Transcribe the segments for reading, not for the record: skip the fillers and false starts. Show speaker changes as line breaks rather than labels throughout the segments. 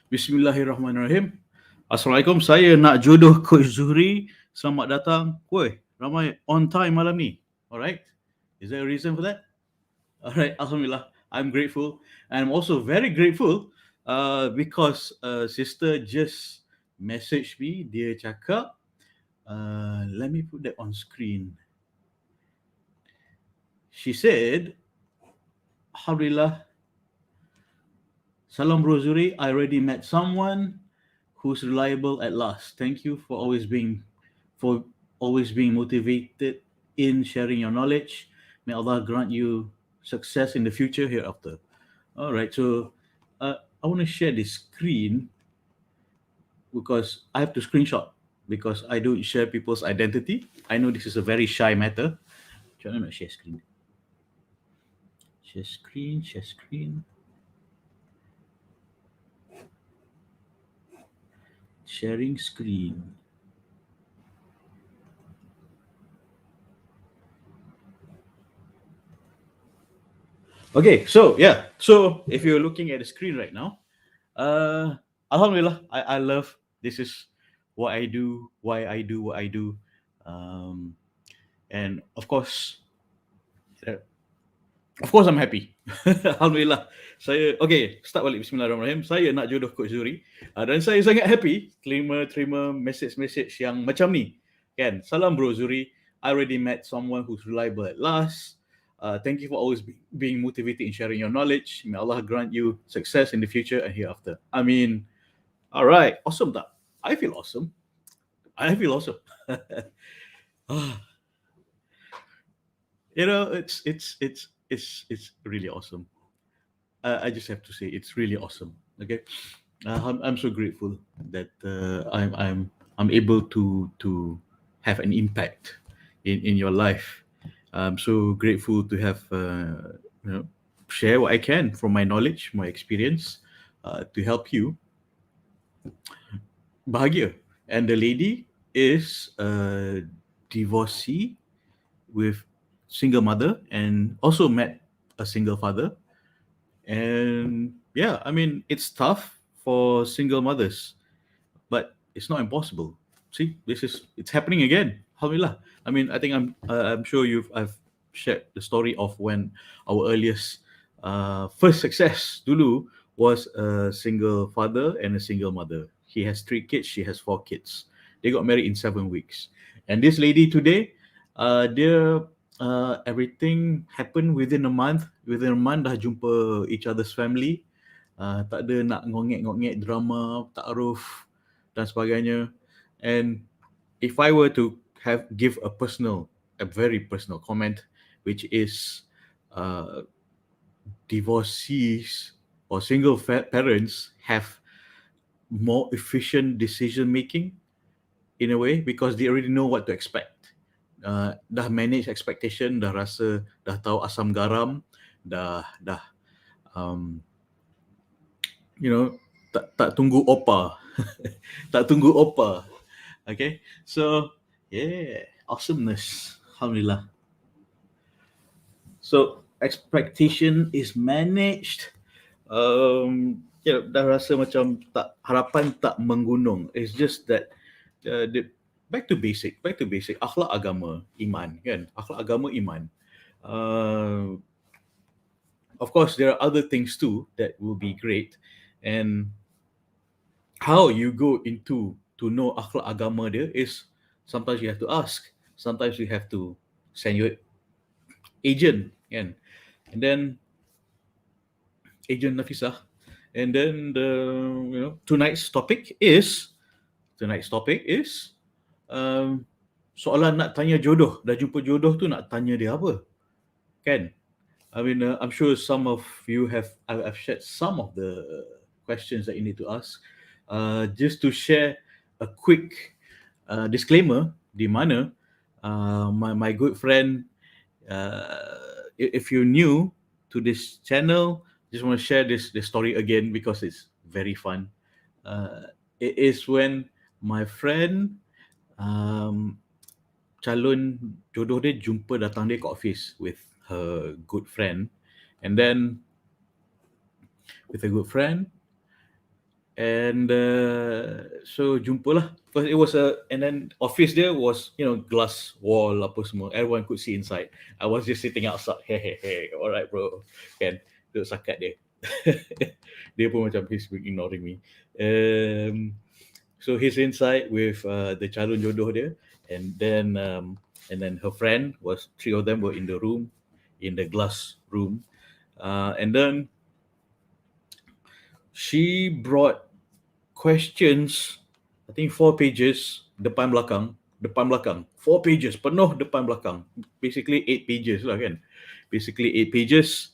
Bismillahirrahmanirrahim. Assalamualaikum, saya nak jodoh Coach Zuhri. Selamat datang. Woi, ramai on time malam ni. Alright. Is there a reason for that? Alright, Alhamdulillah. I'm grateful. And I'm also very grateful because sister just messaged me. Dia cakap, let me put that on screen. She said, Alhamdulillah, Salam Bro Zuri, I already met someone who's reliable at last. Thank you for always being motivated in sharing your knowledge. May Allah grant you success in the future hereafter. All right, so I want to share this screen because I have to screenshot because I don't share people's identity. I know this is a very shy matter. Macam mana nak share screen? Share screen. Sharing screen. Okay, so if you're looking at the screen right now, Alhamdulillah, I love this is what I do, why I do what I do, and of course I'm happy. Alhamdulillah. Start balik. Bismillahirrahmanirrahim. Saya nak jodoh Coach Zuri dan saya sangat happy terima message yang macam ni. Kan? Salam Bro Zuri. I already met someone who's reliable at last. Thank you for always being motivated in sharing your knowledge. May Allah grant you success in the future and hereafter. I mean, all right, awesome tak? I feel awesome. You know, it's really awesome. I just have to say it's really awesome. Okay, I'm so grateful that I'm able to have an impact in your life. I'm so grateful to have share what I can from my knowledge, my experience, to help you bahagia. And the lady is a divorcee with single mother and also met a single father. And yeah, I mean, it's tough for single mothers, but it's not impossible. See, it's happening again. Alhamdulillah. I mean, I think I'm sure I've shared the story of when our earliest first success dulu was a single father and a single mother. He has 3 kids, she has 4 kids. They got married in 7 weeks. And this lady today, everything happened within a month. Within a month dah jumpa each other's family. Tak ada nak ngongek drama, taaruf dan sebagainya. And if I were to give a very personal comment, which is divorcees or single parents have more efficient decision making in a way because they already know what to expect. Dah manage expectation, dah tahu asam garam, dah tak tunggu opa. Tak tunggu opa. Okay, so yeah, awesomeness. Alhamdulillah. So expectation is managed. Dah rasa macam harapan tak menggunung. It's just that back to basic. Akhlak agama, iman, kan? Akhlak agama, iman. Of course, there are other things too that will be great, and how you go into to know akhlak agama dia is sometimes you have to ask, sometimes you have to send your agent, kan? And then agent Nafisah, and then tonight's topic is soalan nak tanya jodoh. Dah jumpa jodoh tu nak tanya dia apa, kan? I mean, I'm sure some of you I've shared some of the questions that you need to ask. Just to share a quick disclaimer, di mana my good friend, if you're new to this channel, just want to share this story again because it's very fun. It is when my friend calon jodoh dia datang dia ke office with her good friend, and then with a good friend, And so jumpa lah, because it was and then office there was, glass wall apa semua, everyone could see inside. I was just sitting outside, hey, alright bro, kan, duduk sakat dia. Dia pun macam he's ignoring me. So he's inside with the calon jodoh dia, and then her friend was, three of them were in the room, in the glass room, and then she brought questions, I think 4 pages, depan belakang, 4 pages, penuh depan belakang, basically 8 pages lah kan, basically 8 pages,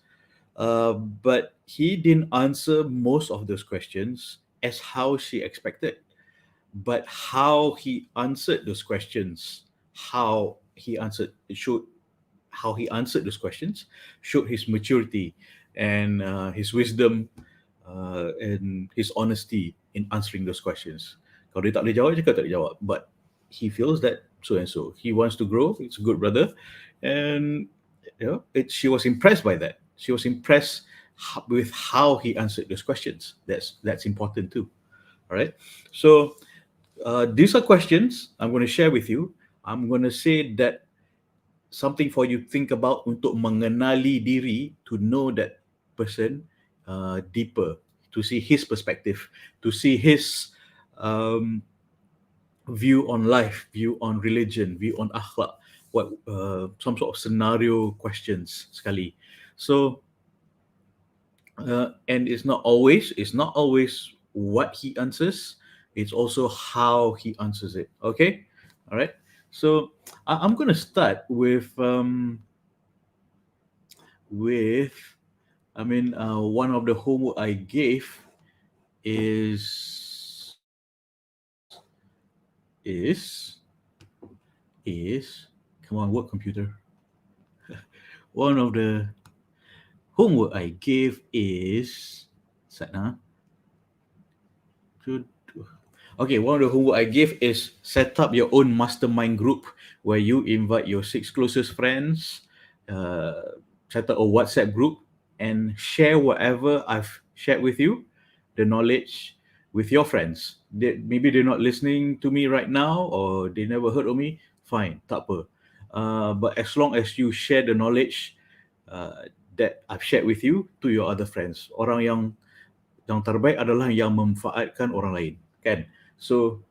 but he didn't answer most of those questions as how she expected, but how he answered those questions, how he answered, it showed how he answered those questions, showed his maturity and his wisdom, and his honesty in answering those questions. Kalau dia tak boleh jawab, cakap tak boleh jawab. But he feels that so and so. He wants to grow. It's a good brother, and she was impressed by that. She was impressed with how he answered those questions. That's important too. All right. So these are questions I'm going to share with you. I'm going to say that something for you to think about untuk mengenali diri, to know that person deeper, to see his perspective, to see his view on life, view on religion, view on akhlak, what some sort of scenario questions sekali. So and it's not always what he answers, it's also how he answers it. Okay, all right. So I'm going to start with one of the homework I gave is come on, work computer. One of the homework I gave is okay, one of the homework I gave is set up your own mastermind group where you invite your 6 closest friends, set up a WhatsApp group, and share whatever I've shared with you, the knowledge, with your friends. Maybe they're not listening to me right now, or they never heard of me, fine, tak apa. But as long as you share the knowledge that I've shared with you to your other friends, orang yang terbaik adalah yang memanfaatkan orang lain, kan? So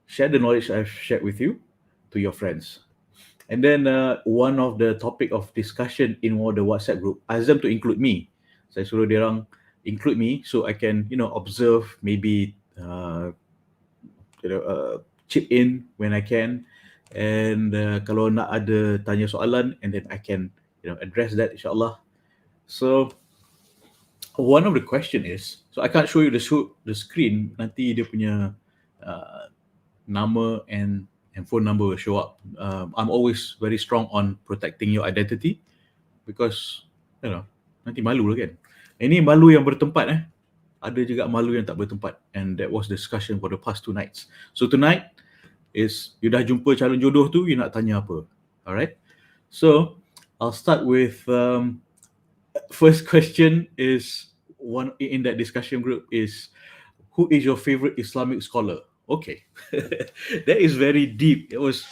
share the knowledge I've shared with you to your friends. And then one of the topic of discussion in one of the WhatsApp group, ask them to include me. Saya suruh dia orang include me so I can observe, maybe chip in when I can, and kalau nak ada tanya soalan, and then I can address that insyaAllah. So one of the question is, so I can't show you the screen, nanti dia punya nama and phone number will show up. I'm always very strong on protecting your identity, because nanti malu lah kan. Ini malu yang bertempat, ada juga malu yang tak bertempat, and that was discussion for the past 2 nights. So tonight is, you dah jumpa calon jodoh tu, you nak tanya apa? Alright, so I'll start with first question is, one in that discussion group is, who is your favorite Islamic scholar? Okay, that is very deep. It was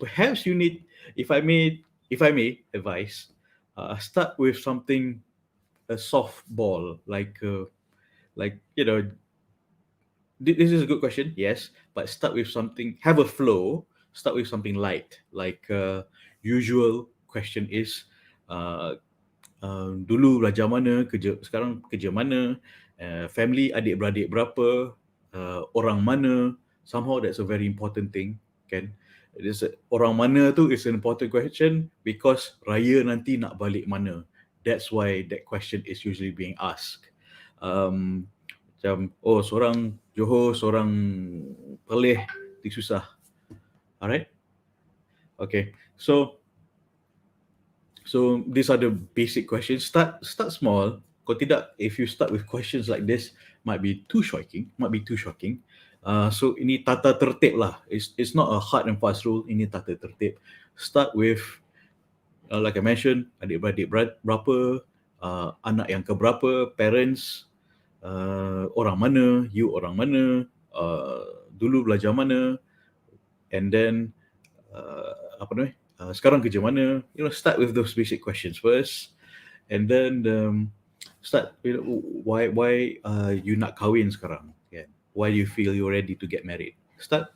perhaps you need, if I may advise, start with something, a softball, like this is a good question, yes, but start with something, have a flow, start with something light, like usual question is, dulu belajar mana, sekarang kerja mana, family, adik-beradik berapa, orang mana. Somehow that's a very important thing, kan? Orang mana tu is an important question, because raya nanti nak balik mana. That's why that question is usually being asked. Macam, seorang Johor, seorang Perlis, di susah. Alright? Okay, so these are the basic questions. Start small. Kalau tidak, if you start with questions like this, might be too shocking. So ini tata tertib lah. It's not a hard and fast rule. Ini tata tertib. Start with, like I mentioned, adik-beradik berapa, anak yang keberapa, parents, orang mana, you orang mana, dulu belajar mana, and then apa namanya, sekarang kerja mana. Start with those basic questions first, and then start, why you nak kahwin sekarang, kan? Why do you feel you're ready to get married? Start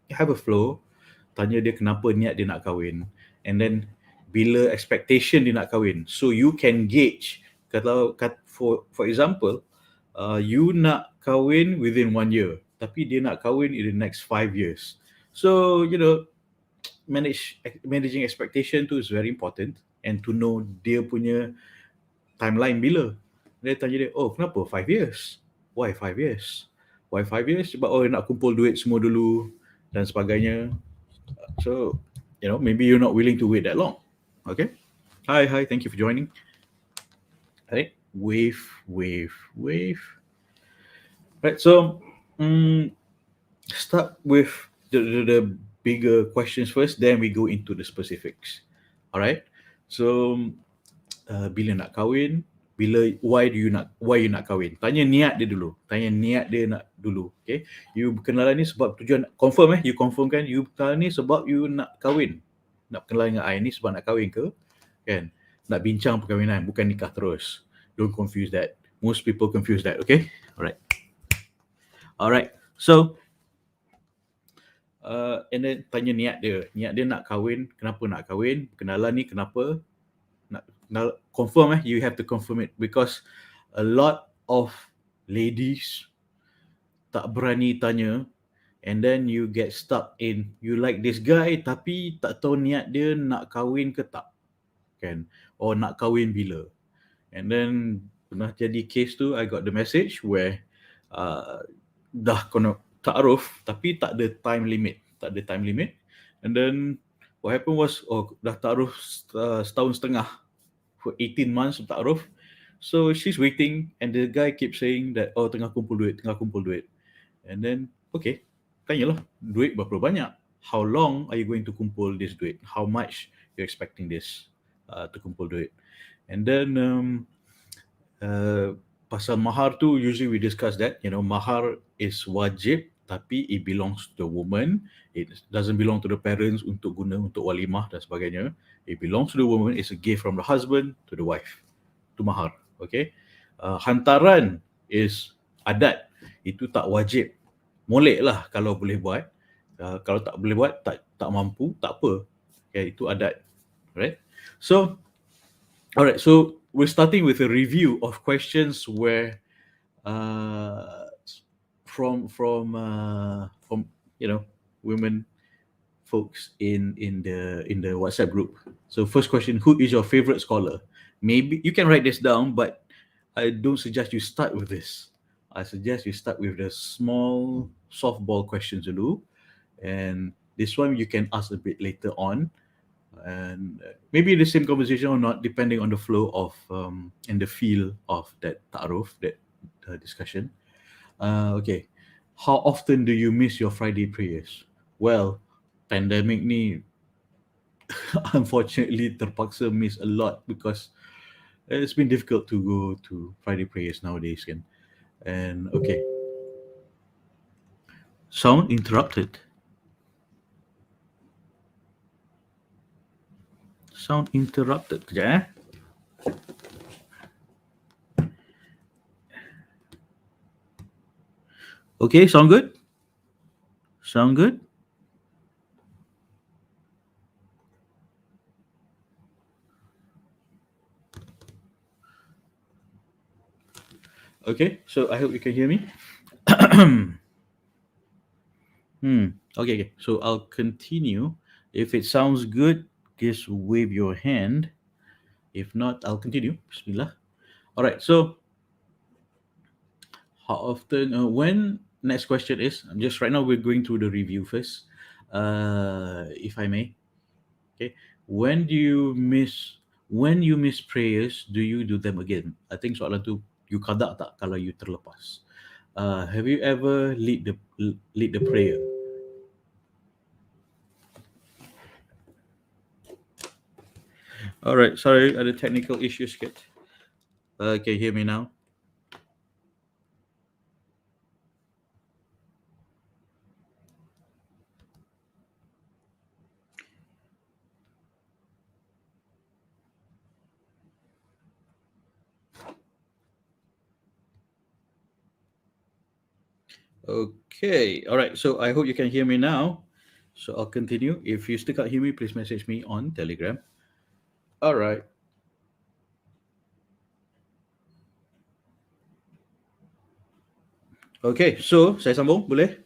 have a flow. Tanya dia kenapa niat dia nak kahwin, and then bila expectation dia nak kahwin, so you can gauge. Kalau for example, you nak kahwin within 1 year, tapi dia nak kahwin in the next 5 years. So managing expectation tu is very important, and to know dia punya timeline bila. Dia tanya dia, oh kenapa 5 years? Why 5 years? Why 5 years? Sebab nak kumpul duit semua dulu dan sebagainya. So, maybe you're not willing to wait that long. Okay. Hi, thank you for joining. Right, wave. Right, so start with the bigger questions first, then we go into the specifics. All right. So bila nak kahwin, why you nak kahwin? Tanya niat dia dulu. Okay. You berkenalan ni sebab tujuan, confirm you confirm kan, you berkenalan ni sebab you nak kahwin. Nak berkenalan dengan I ni sebab nak kahwin ke? Kan? Nak bincang perkahwinan, bukan nikah terus. Don't confuse that. Most people confuse that, okay? Alright. So and then tanya niat dia nak kahwin, kenapa nak kahwin? Kenalan ni kenapa? Nak confirm you have to confirm it, because a lot of ladies tak berani tanya, and then you get stuck in, you like this guy tapi tak tahu niat dia nak kahwin ke tak, kan? Or nak kahwin bila. And then pernah jadi case tu, I got the message where dah kena taaruf tapi tak ada time limit, and then what happened was, dah taaruf setahun setengah, for 18 months taaruf. So she's waiting, and the guy keeps saying that, tengah kumpul duit. And then, okay, tanyalah, duit berapa banyak? How long are you going to kumpul this duit? How much you're expecting this to kumpul duit? And then pasal mahar tu, usually we discuss that, mahar is wajib, tapi it belongs to the woman. It doesn't belong to the parents untuk guna untuk walimah dan sebagainya. It belongs to the woman. It's a gift from the husband to the wife. Itu mahar. Okay. Hantaran is adat. Itu tak wajib. Molek lah kalau boleh buat. Kalau tak boleh buat, tak mampu, tak apa. Okay, itu adat. Right? So, alright. So we're starting with a review of questions where from women folks in the WhatsApp group. So first question, who is your favorite scholar? Maybe you can write this down, but I don't suggest you start with this. I suggest you start with the small softball questions dulu, and this one you can ask a bit later on, and maybe the same conversation or not, depending on the flow of and the feel of that ta'aruf, that discussion. Okay, how often do you miss your Friday prayers? Well, pandemic ni unfortunately terpaksa miss a lot, because it's been difficult to go to Friday prayers nowadays, kan? And okay, sound interrupted. Kejap Okay, sound good? Okay, so I hope you can hear me. Okay, so I'll continue. If it sounds good, just wave your hand. If not, I'll continue. Bismillah. All right, so how often, next question is, just right now we're going through the review first, if I may. Okay, when you miss prayers, do you do them again? I think soalan tu, you qada tak kalau you terlepas? Have you ever lead the prayer? All right, sorry, ada technical issues sikit. Can you hear me now? Okay. All right. So I hope you can hear me now. So I'll continue. If you still can't hear me, please message me on Telegram. All right. Okay. So saya sambung, boleh?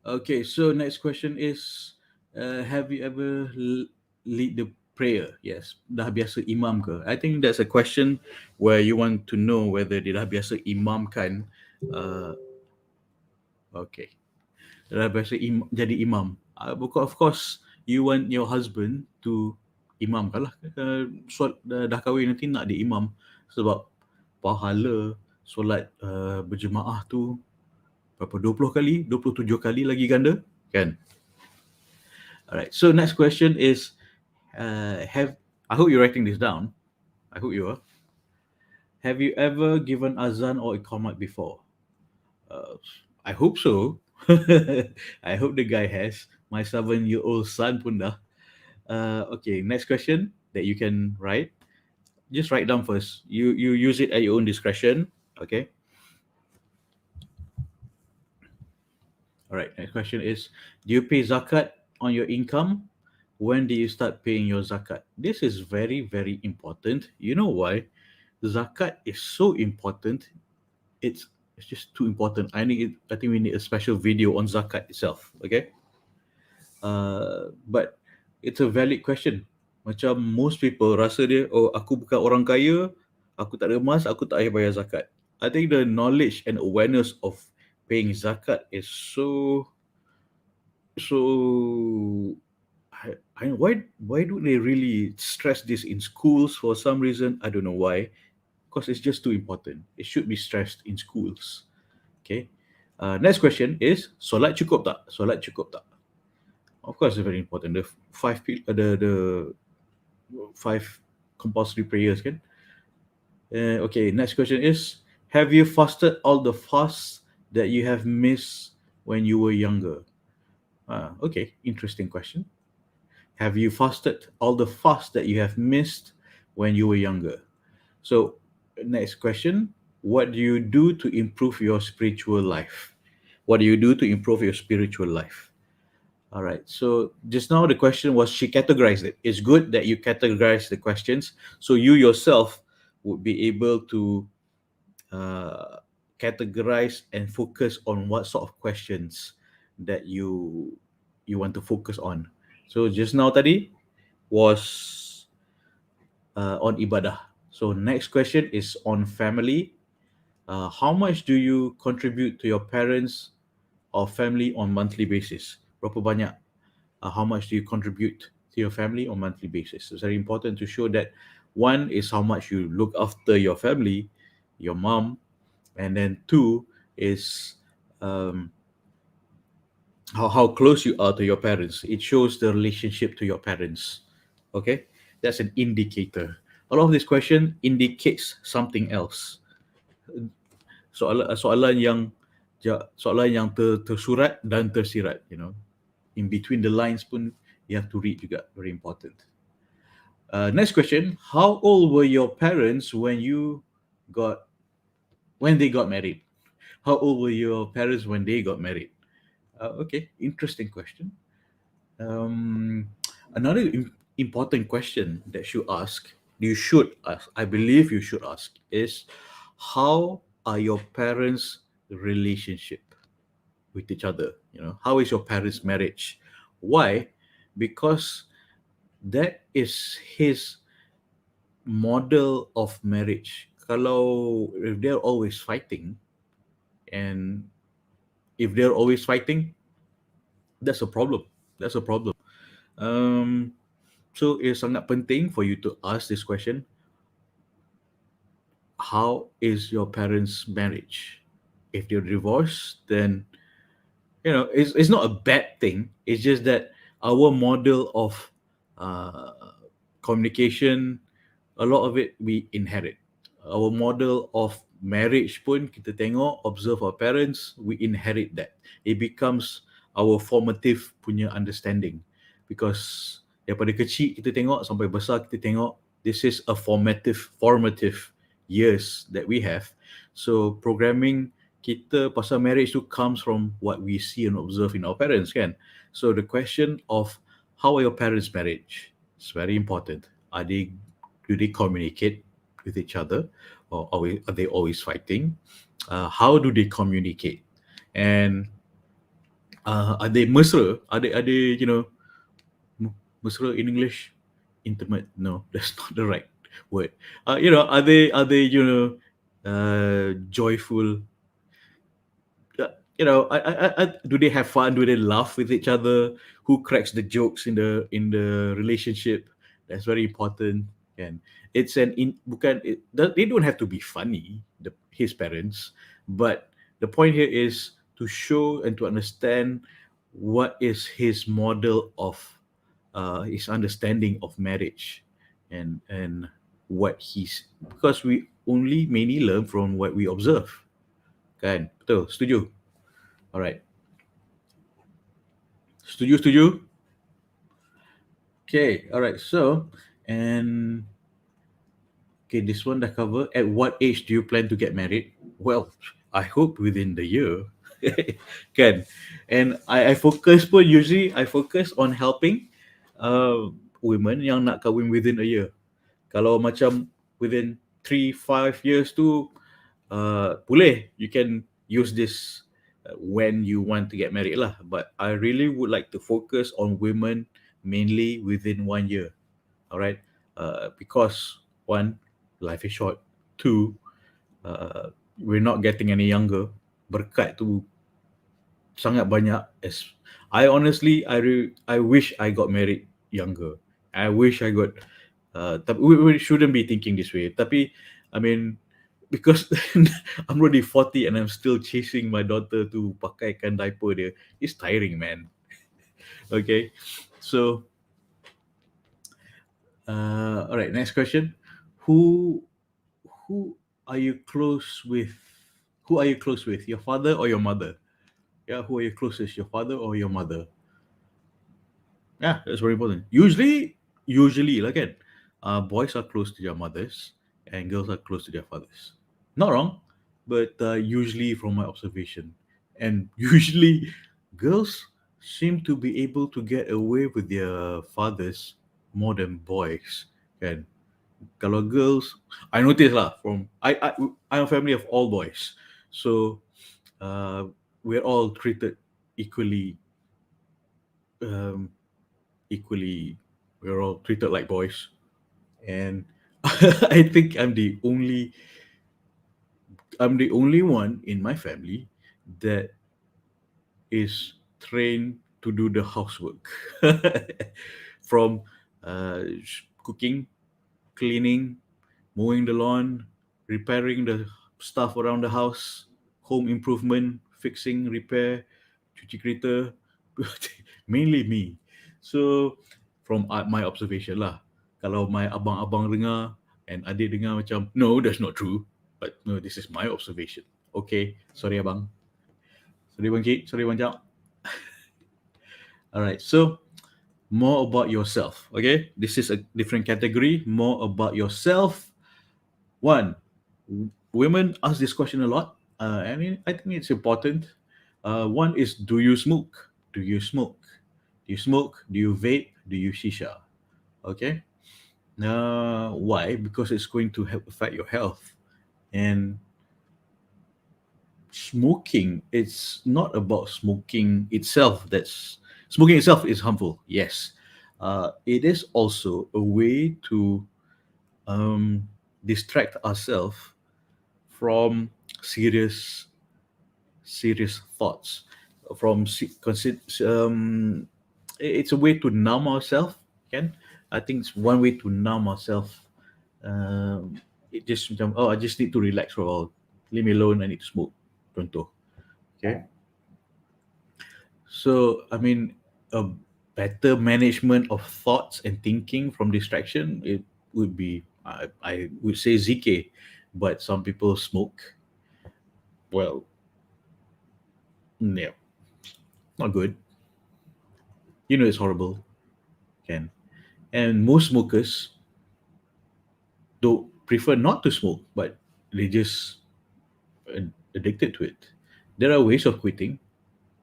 Okay. So next question is, have you ever lead the prayer? Yes. Dah biasa imam ke? I think that's a question where you want to know whether dia dah biasa imamkan. Uh, okay. Dah biasa jadi imam. Of course, you want your husband to imamkan lah. Dah kahwin nanti nak dia imam. Sebab pahala solat berjemaah tu berapa, 20 kali, 27 kali lagi ganda, kan? Alright, so next question is, have I hope you're writing this down. I hope you are. Have you ever given azan or iqamat before? Uh, I hope so. I hope the guy has. My 7-year-old son pun dah. Okay, next question that you can write. Just write down first. You use it at your own discretion. Okay. All right. Next question is: do you pay zakat on your income? When do you start paying your zakat? This is very very important. You know why? Zakat is so important. It's just too important. I think we need a special video on zakat itself. Okay. But it's a valid question. Macam most people rasa dia, oh aku bukan orang kaya, aku tak ada emas, aku tak payah bayar zakat. I think the knowledge and awareness of paying zakat is so why do they really stress this in schools for some reason? I don't know why. Because it's just too important. It should be stressed in schools. Okay. Next question is, solat cukup tak? Solat cukup tak? Of course, it's very important. The five compulsory prayers, kan? Okay, next question is, have you fasted all the fasts that you have missed when you were younger? Okay, interesting question. Have you fasted all the fasts that you have missed when you were younger? So, next question, what do you do to improve your spiritual life? What do you do to improve your spiritual life? All right. So just now the question was, she categorized it. It's good that you categorize the questions so you yourself would be able to uh, categorize and focus on what sort of questions that you want to focus on. So just now tadi was on ibadah. So next question is on family. How much do you contribute to your parents or family on monthly basis? Berapa banyak? How much do you contribute to your family on monthly basis? It's very important to show that one is how much you look after your family, your mom, and then two is um, how close you are to your parents. It shows the relationship to your parents. Okay, that's an indicator. A lot of this question indicates something else. Soalan yang tersurat dan tersirat. In between the lines pun you have to read juga. Very important. Next question: how old were your parents got when they got married? How old were your parents when they got married? Okay, interesting question. Um, Another important question that you should ask, I believe you should ask, is how are your parents' relationship with each other? How is your parents' marriage? Why? Because that is his model of marriage. Kalau if they're always fighting, and if they're always fighting, that's a problem. That's a problem. Um, so it's sangat penting for you to ask this question: how is your parents' marriage? If they're divorced, then it's not a bad thing. It's just that our model of uh, communication, a lot of it we inherit. Our model of marriage pun kita tengok, observe our parents, we inherit that. It becomes our formative punya understanding, because daripada kecil kita tengok sampai besar kita tengok, this is a formative years that we have. So programming kita pasal marriage tu comes from what we see and observe in our parents, kan? So the question of how are your parents' marriage is very important. Do they communicate with each other, or are they always fighting? How do they communicate? And are they mesra? Are they mesra in English? Intimate? No, that's not the right word. Are they joyful? Do they have fun? Do they laugh with each other? Who cracks the jokes in the relationship? That's very important. And it's an in bukan it, they don't have to be funny, his parents, but the point here is to show and to understand what is his model of his understanding of marriage, and what he's, because we only mainly learn from what we observe, kan? Betul, setuju? Alright. Setuju? Okay, alright. So, and okay, this one dah cover. At what age do you plan to get married? Well, I hope within the year. Kan? And I focus pun, usually I focus on helping women yang nak kahwin within a year. Kalau macam within 3-5 years tu, boleh, you can use this when you want to get married lah. But I really would like to focus on women mainly within 1 year. All right, because one, life is short. Two, we're not getting any younger. Berkat tu sangat banyak. As I honestly, I wish I got married younger. I wish I got. Tapi we shouldn't be thinking this way. Tapi, I mean, because I'm already 40 and I'm still chasing my daughter to pakaikan diaper dia. It's tiring, man. Okay, so all right. Next question. Who who are you close with? Who are you close with? Your father or your mother? Yeah, who are you closest? Your father or your mother? Yeah, that's very important. Usually, like it, boys are close to their mothers and girls are close to their fathers. Not wrong, but usually from my observation, and usually girls seem to be able to get away with their fathers more than boys. Kan? Kalau girls, I notice lah from I'm a family of all boys, so we're all treated equally. Um, equally, we're all treated like boys, and I think I'm the only one in my family that is trained to do the housework, from cooking, cleaning, mowing the lawn, repairing the stuff around the house, home improvement, fixing, repair, cuci kereta, mainly me. So from my observation lah, kalau my abang-abang dengar and adik dengar macam, no, that's not true. But no, this is my observation. Okay, sorry abang. Sorry bang Cik, sorry bang Cak. All right, so more about yourself. Okay, this is a different category. More about yourself. One, women ask this question a lot. I think it's important. One is, do you smoke? Do you smoke? Do you smoke? Do you vape? Do you shisha? Okay. Why? Because it's going to affect your health. And smoking, it's not about smoking itself. That's smoking itself is harmful. Yes. It is also a way to distract ourselves from serious serious thoughts, from it's a way to numb ourselves, can. I think it's one way to numb ourselves. It just macam, oh, I just need to relax for a while, leave me alone, I need to smoke, contoh. Okay, so I mean, a better management of thoughts and thinking from distraction, it would be, I would say zk, but some people smoke. Well, no, not good. It's horrible, can. And most smokers, though, prefer not to smoke, but they just addicted to it. There are ways of quitting.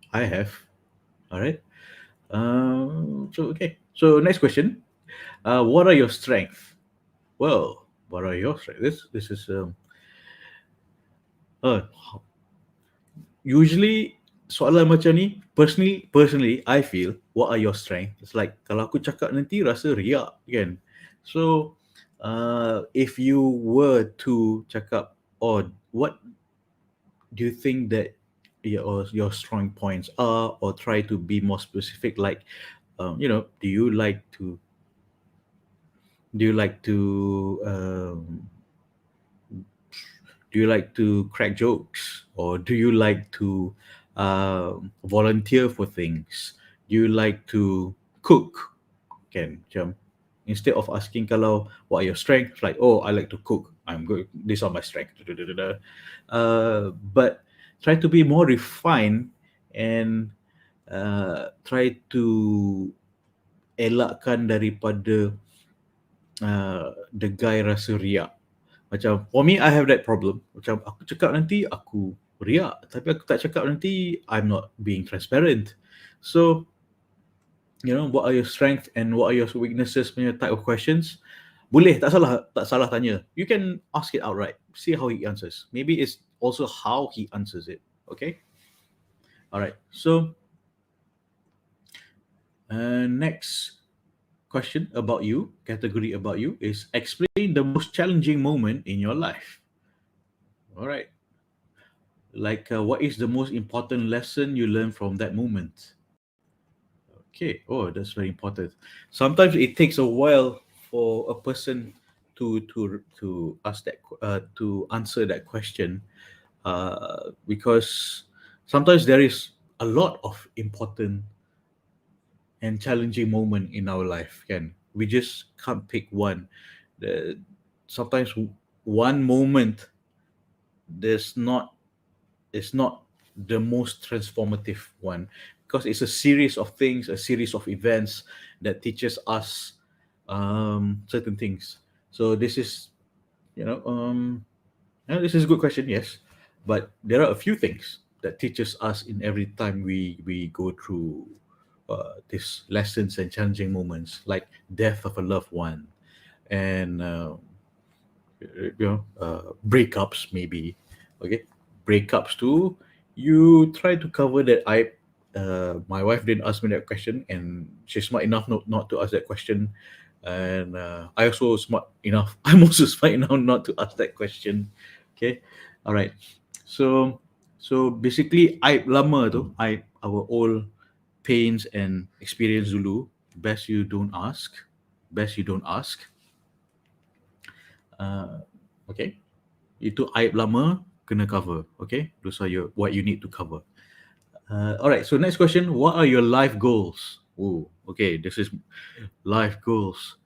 I have. All right. So okay. So next question. What are your strengths? Well, what are your strengths? This is uh, usually soalan macam ni. Personally, I feel what are your strengths? It's like kalau aku cakap nanti rasa riak kan. So if you were to cakap, or what do you think that your strong points are, or try to be more specific, like do you like to do you like to do you like to crack jokes, or do you like to volunteer for things? Do you like to cook? Can macam, instead of asking kalau what are your strengths, like, oh, I like to cook, I'm good, these are my strengths. But try to be more refined, and try to elakkan daripada the guy rasa riak. Macam for me, I have that problem. Macam aku cakap nanti aku riak, tapi aku tak cakap nanti I'm not being transparent. So, what are your strengths and what are your weaknesses punya type of questions. Boleh, tak salah tanya. You can ask it outright. See how he answers. Maybe it's also how he answers it. Okay? All right. So, next question about you, category about you, is explain the most challenging moment in your life. All right. Like, what is the most important lesson you learned from that moment? Okay. Oh, that's very important. Sometimes it takes a while for a person to ask to answer that question, because sometimes there is a lot of important and challenging moment in our life. Can we just can't pick one? The, Sometimes one moment there's not is not the most transformative one, because it's a series of things, a series of events that teaches us certain things. So this is, this is a good question, yes, but there are a few things that teaches us in every time we go through these lessons and challenging moments, like death of a loved one, and breakups maybe. Okay, breakups too. You try to cover that. My wife didn't ask me that question, and she's smart enough not to ask that question, and I also smart enough. I'm also smart enough not to ask that question. Okay, all right. So basically, lama tu, our old pains and experience dulu. Best you don't ask. Best you don't ask. Uh, okay. Itu aib lama, kena cover. Okay, those are what you need to cover. All right. So next question: what are your life goals? Oh, okay. This is life goals.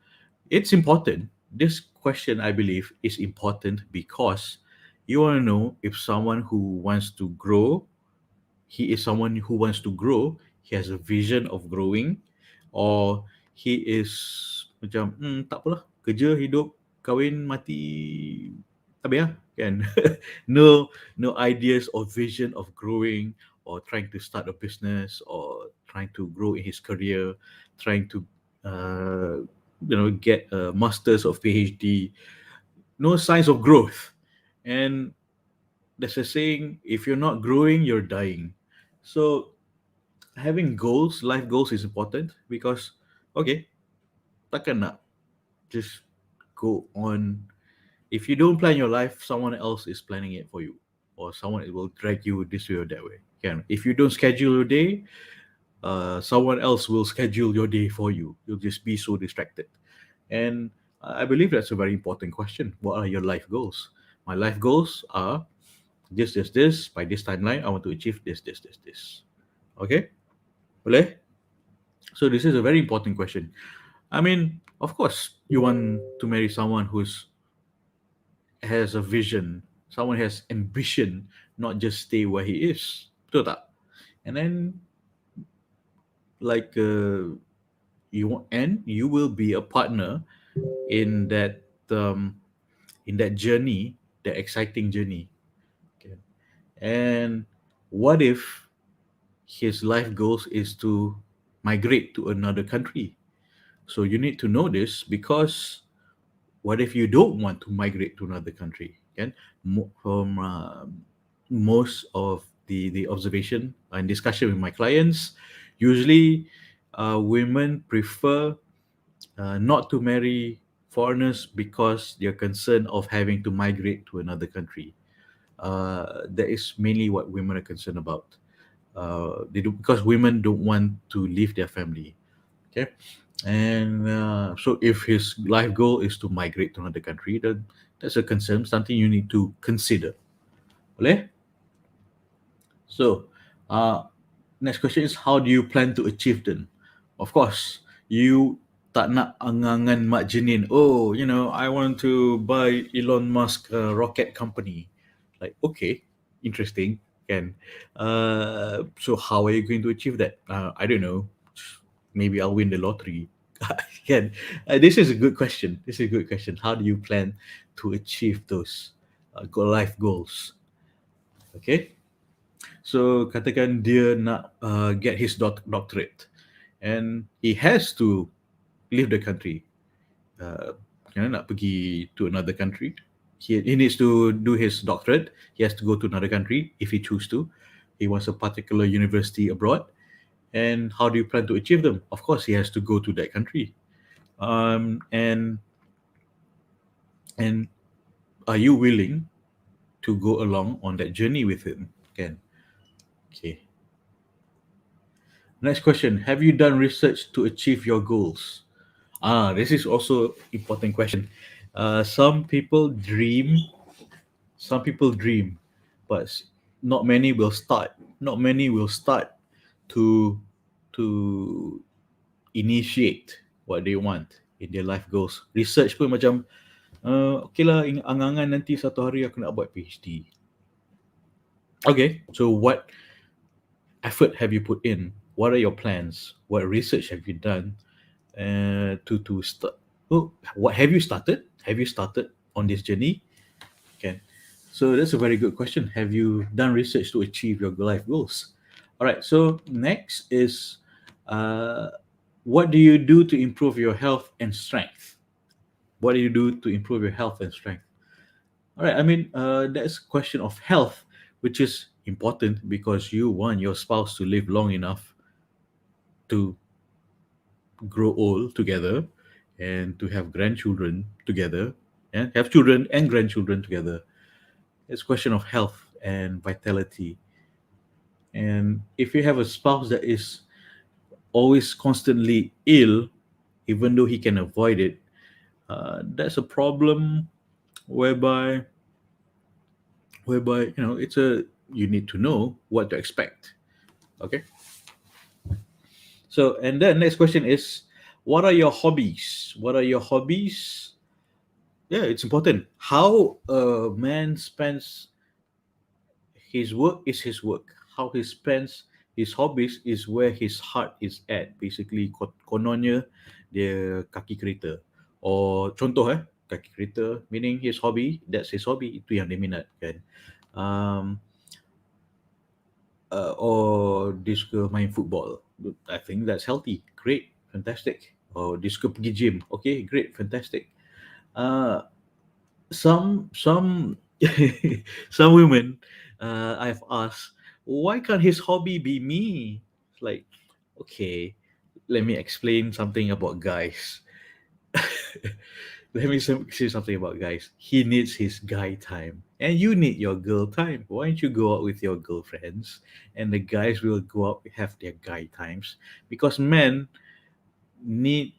It's important. This question, I believe, is important because you want to know if someone who wants to grow, he is someone who wants to grow, he has a vision of growing, or he is macam, tak apalah, kerja, hidup, kahwin, mati, tak payah, kan? No ideas or vision of growing, or trying to start a business, or trying to grow in his career, trying to get a master's or PhD. No signs of growth. And there's a saying, if you're not growing, you're dying. So having goals, life goals, is important because, okay, takkan nak just go on. If you don't plan your life, someone else is planning it for you, or someone will drag you this way or that way. Can if you don't schedule your day, someone else will schedule your day for you. You'll just be so distracted. And I believe that's a very important question. What are your life goals? My life goals are this. By this timeline, I want to achieve this. Okay? Boleh? So this is a very important question. I mean, of course, you want to marry someone who's has a vision, someone has ambition, not just stay where he is. Betul tak? And then, like, you will be a partner in that, in that journey, that exciting journey. Okay. And what if his life goals is to migrate to another country? So you need to know this, because what if you don't want to migrate to another country? Can from most of the observation and discussion with my clients, usually women prefer not to marry foreigners because they're concerned of having to migrate to another country. That is mainly what women are concerned about. They do, because women don't want to leave their family. Okay, and so if his life goal is to migrate to another country, then that's a concern, something you need to consider. Boleh? So, uh, next question is, how do you plan to achieve them? Of course, you tak nak angangan mak jenin. Oh, I want to buy Elon Musk rocket company. Like, okay, interesting. Can. So how are you going to achieve that? I don't know. Maybe I'll win the lottery. Can. This is a good question. This is a good question. How do you plan to achieve those life goals? Okay. So katakan dia nak get his doctorate, and he has to leave the country. Nak pergi to another country. He needs to do his doctorate. He has to go to another country if he choose to. He wants a particular university abroad. And how do you plan to achieve them? Of course, he has to go to that country. And are you willing to go along on that journey with him? Can. Okay. Next question. Have you done research to achieve your goals? This is also important question. Some people dream, but not many will start. Not many will start to to initiate what they want in their life goals. Research pun macam, okay lah, angan-angan nanti satu hari aku nak buat PhD. Okay, so what effort have you put in? What are your plans? What research have you done to start? Oh, what have you started? Have you started on this journey? Okay, so that's a very good question. Have you done research to achieve your life goals? All right. So next is, what do you do to improve your health and strength? What do you do to improve your health and strength? All right. I mean, that's a question of health, which is important because you want your spouse to live long enough to grow old together and to have grandchildren together, and have children and grandchildren together. It's a question of health and vitality. And if you have a spouse that is always constantly ill, even though he can avoid it, that's a problem whereby it's a you need to know what to expect. Okay. So, and then next question is, what are your hobbies? What are your hobbies? Yeah, it's important. How a man spends his work is his work. How he spends his hobbies is where his heart is at. Basically, kononnya dia kaki kereta. Or contoh kaki kereta, meaning his hobby, that's his hobby, itu yang dia minat kan. Um, or dia suka main football. I think that's healthy. Great, fantastic. Or dia suka pergi gym. Okay, great, fantastic. Some some women, I've asked, why can't his hobby be me? It's like, okay, let me explain something about guys. Let me say something about guys. He needs his guy time, and you need your girl time. Why don't you go out with your girlfriends, and the guys will go out have their guy times? Because men need,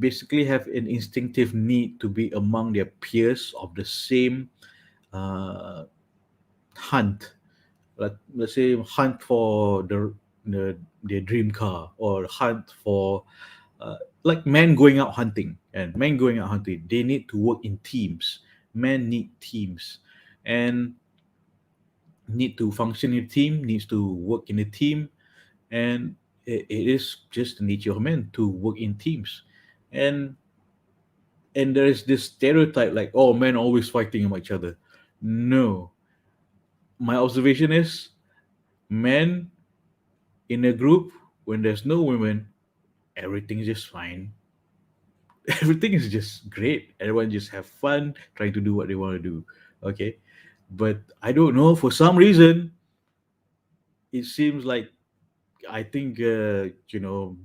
basically have an instinctive need to be among their peers of the same uh, hunt. Let's say hunt for their dream car, or hunt for, like men going out hunting. And men going out hunting, they need to work in teams. Men need teams, and need to function in a team, needs to work in a team, and it is just the nature of men to work in teams. And And there is this stereotype like, oh, men always fighting among each other. No, my observation is men in a group when there's no women, everything is just fine. Everything is just great. Everyone just have fun trying to do what they want to do. Okay, but I don't know, for some reason it seems like, I think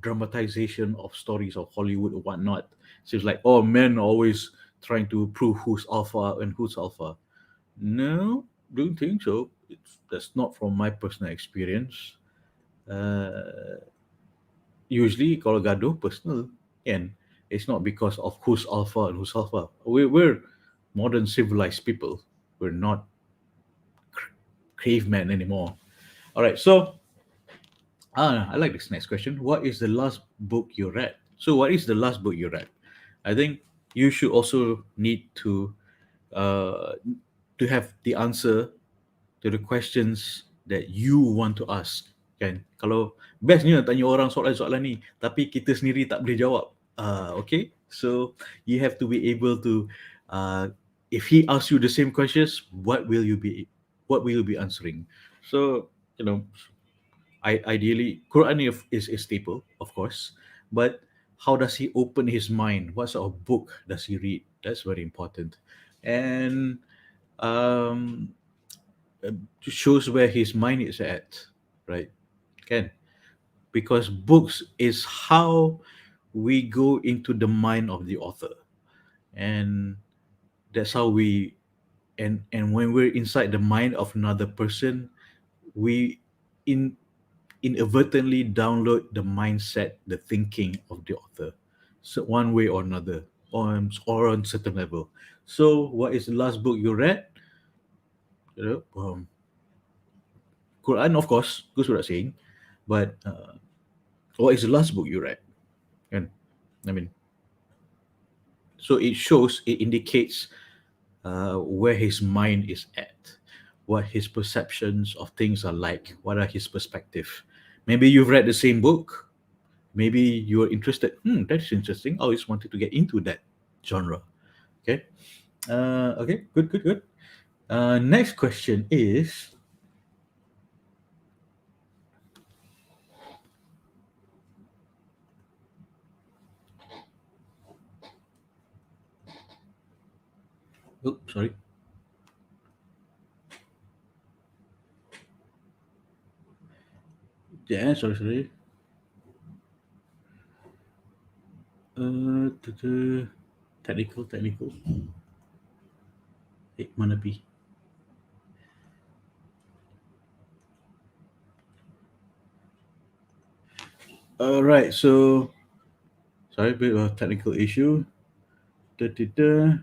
dramatization of stories of Hollywood or whatnot seems like, oh, men always trying to prove who's alpha and who's alpha. No, don't think so. That's not from my personal experience. uh, Usually kalau gaduh personal, and it's not because of who's alpha and who's alpha. We're modern civilized people. We're not cavemen anymore. All right, so I like this next question. What is the last book you read? So what is the last book you read? I think you should also need uh, to have the answer to the questions that you want to ask, kan? Kalau bestnya tanya orang soalan-soalan ni tapi kita sendiri tak boleh jawab, okay, so you have to be able to, uh, if he asks you the same questions, what will you be answering? So, ideally Quran is a staple, of course, but how does he open his mind? What sort of book does he read? That's very important. And um shows where his mind is at, right? Can, because books is how we go into the mind of the author, and that's how we, and when we're inside the mind of another person, we in inadvertently download the mindset, the thinking of the author, so one way or another, or on certain level. So what is the last book you read? Quran, of course, goes without saying, but what is the last book you read? And I mean, so it indicates where his mind is at, what his perceptions of things are like, what are his perspective. Maybe you've read the same book. Maybe you're interested. That's interesting. I always wanted to get into that genre. Okay. Okay. Good. Good. Good. Next question is. Oh, sorry. Yeah. Sorry. Sorry. Technical. Technical. Mana pi? All right. So sorry, a bit of a technical issue. Da, da, da.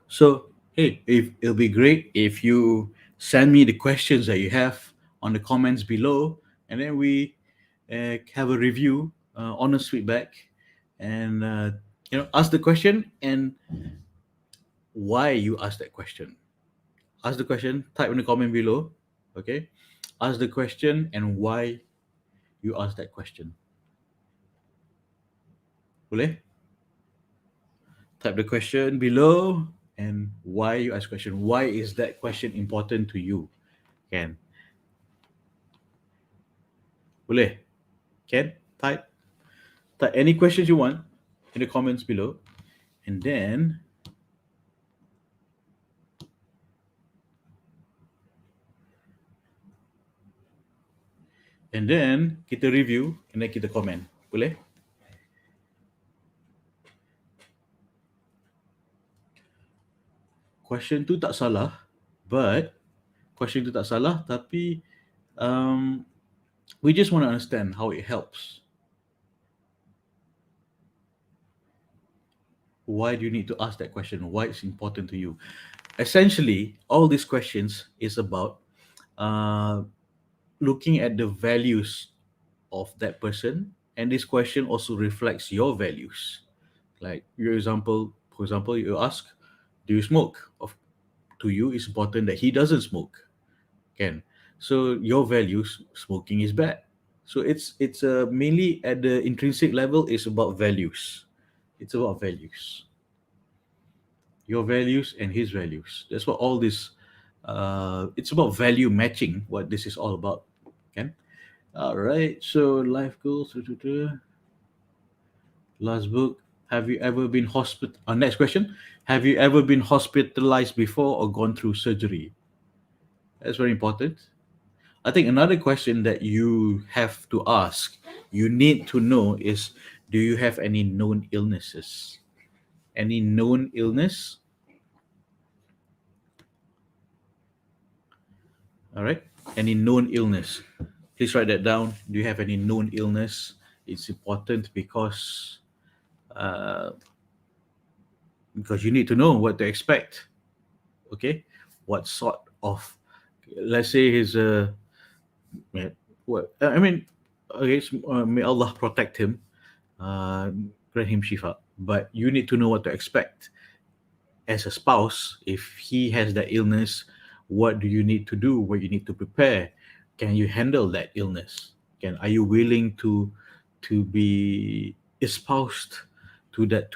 So, hey, if it'll be great if you send me the questions that you have on the comments below, and then we have a review, honest feedback, and ask the question and why you ask that question. Ask the question, type in the comment below. Okay, ask the question and why you ask that question. Boleh? Type the question below and why you ask question. Why is that question important to you? Can. Boleh? Can? Type any questions you want in the comments below, and then kita review and then kita comment. Boleh? Question tu tak salah, but question tu tak salah, tapi um, we just want to understand how it helps. Why do you need to ask that question? Why it's important to you? Essentially, all these questions is about uh, looking at the values of that person, and this question also reflects your values. Like for example, you ask, "Do you smoke?" Of To you, it's important that he doesn't smoke. Can, so your values, smoking is bad. So it's mainly at the intrinsic level. It's about values. It's about values. your values and his values. That's what all this. It's about value matching. What this is all about. Okay. All right. So life goals. Last book. Have you ever been hospital? Next question. Have you ever been hospitalized before or gone through surgery? That's very important. I think another question that you have to ask, you need to know is, do you have any known illnesses? Any known illness? All right. Any known illness? Please write that down. Do you have any known illness? It's important uh, because you need to know what to expect. Okay, what sort of, let's say he's a, what I mean, okay, may Allah protect him, uh, grant him shifa. But you need to know what to expect as a spouse. If he has that illness, what do you need to do? What you need to prepare? Can you handle that illness? Are you willing to be espoused to that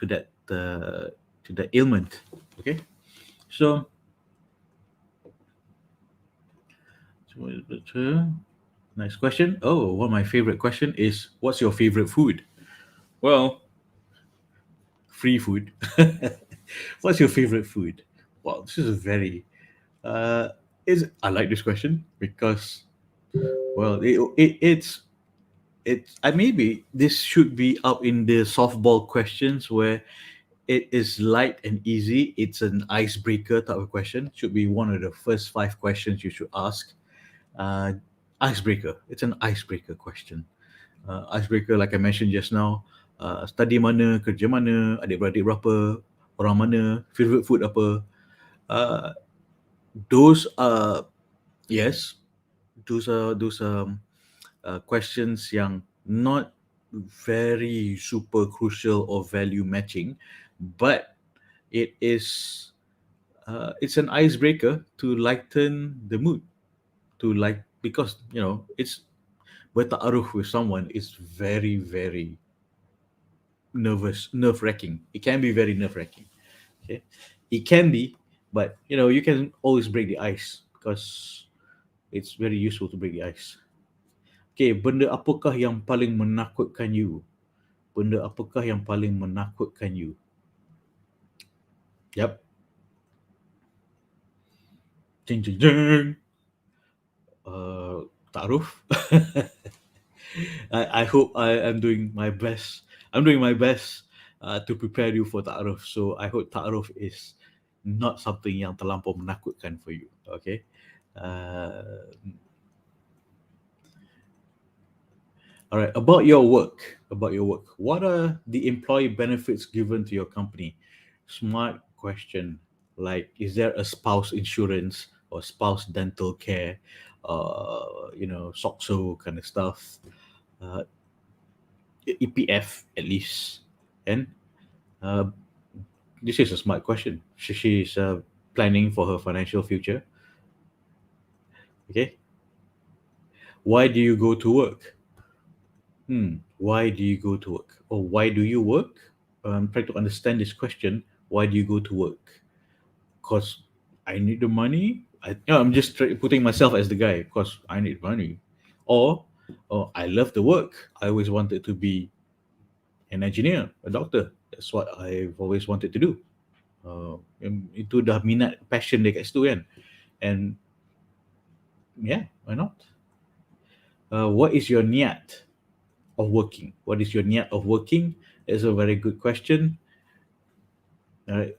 ailment? Okay, so, next question. Oh, one of my favorite question is, what's your favorite food? Well, free food. What's your favorite food? Well, this is a very is I like this question because, well, it's I maybe this should be up in the softball questions where it is light and easy. It's an icebreaker type of question. Should be one of the first five questions you should ask. Uh, Icebreaker. It's an icebreaker question. Icebreaker, like I mentioned just now. Study mana, kerja mana, adik-beradik berapa, orang mana, favorite food apa. Uh, those are, yes, those are questions yang not very super crucial or value matching, but it's an icebreaker to lighten the mood, to like, because it's bertaaruf with someone is very, very nerve wracking. It can be very nerve wracking. Okay, it can be, but you can always break the ice because it's very useful to break the ice. Okay, benda apakah yang paling menakutkan you? Benda apakah yang paling menakutkan you? Yep. Jing jing jing. Taaruf. I hope I am doing my best. I'm doing my best to prepare you for Taaruf. So I hope Taaruf is not something yang terlampau menakutkan for you. Okay. Uh, all right. About your work. About your work. What are the employee benefits given to your company? Smart question. Like, is there a spouse insurance or spouse dental care? SOXO kind of stuff. Uh, EPF at least. And uh, this is a smart question. She's planning for her financial future. Okay. Why do you go to work? Why do you go to work? Or why do you work? Try to understand this question. Why do you go to work? Because I need the money. I'm just putting myself as the guy because I need money. Or, I love the work. I always wanted to be an engineer, a doctor. That's what I've always wanted to do. Itu dah minat, passion dia kat situ kan. And yeah, why not? What is your niat of working? What is your niat of working? It's a very good question. All right.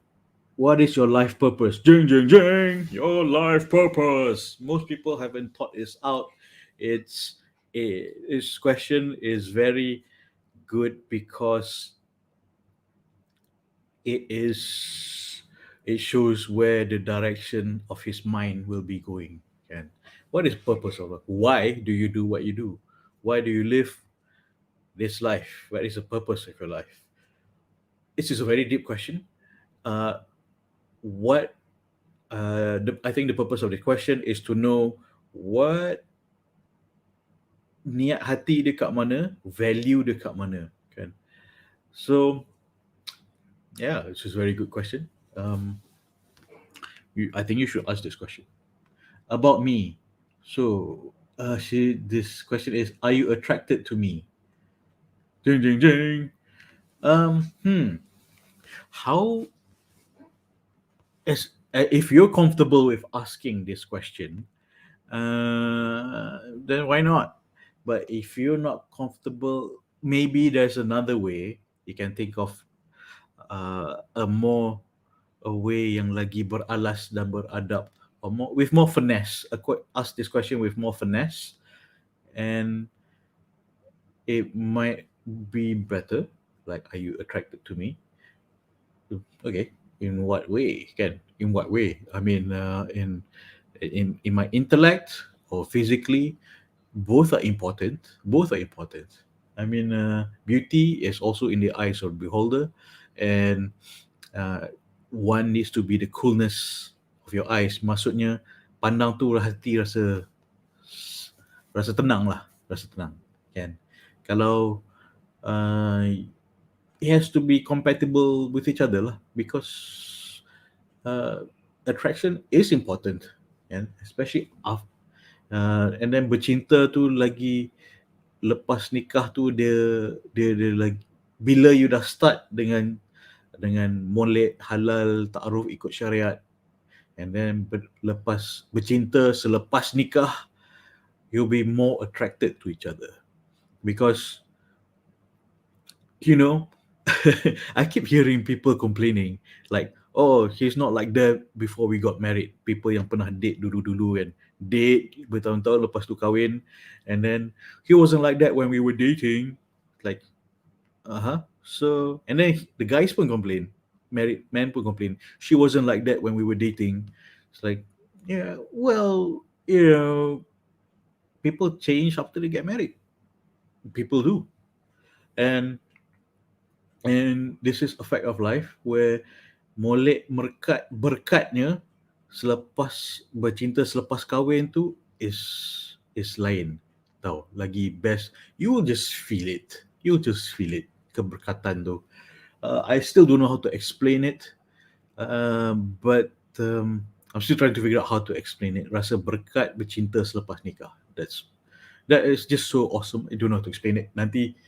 What is your life purpose? Jing, jing, jing. Your life purpose. Most people haven't thought this out. This question is very good because it is it shows where the direction of his mind will be going. And what is purpose of it? Why do you do what you do? Why do you live this life? What is the purpose of your life? This is a very deep question. Uh, what I think the purpose of the question is to know what niat hati dia kat mana, value dia kat mana, kan? So yeah, this is a very good question. I think you should ask this question about me. So, this question is: Are you attracted to me? Ding ding ding. Um, hmm. How if you're comfortable with asking this question, then why not? But if you're not comfortable, maybe there's another way you can think of, a way yang lagi beralas dan beradab, or more with more finesse. Ask this question with more finesse, and it might be better. Like, are you attracted to me? Okay, in what way? Can in what way? I mean, in my intellect or physically, both are important. Both are important. I mean, beauty is also in the eyes of the beholder, and uh, one needs to be the coolness of your eyes. Maksudnya, pandang tu hati rasa tenang lah, rasa tenang. Kan? Kalau it has to be compatible with each other lah, because uh, attraction is important, and especially after, and then bercinta tu lagi, lepas nikah tu dia lagi, bila you dah start dengan molek halal taaruf ikut syariat, and then lepas bercinta selepas nikah, you'll be more attracted to each other, because you know, I keep hearing people complaining like, oh, he's not like that before we got married. People yang pernah date dulu-dulu kan, date bertahun-tahun lepas tu kahwin, and then he wasn't like that when we were dating. Like, so, and then the guys pun complain, married men pun complain, she wasn't like that when we were dating. It's like, yeah, well, people change after they get married. People do, and this is a fact of life where molek berkatnya selepas bercinta selepas kahwin tu is lain, tau, lagi best. You will just feel it, keberkatan tu. I still don't know how to explain it, but I'm still trying to figure out how to explain it. Rasa berkat bercinta selepas nikah, that is just so awesome. I don't know how to explain it. Nanti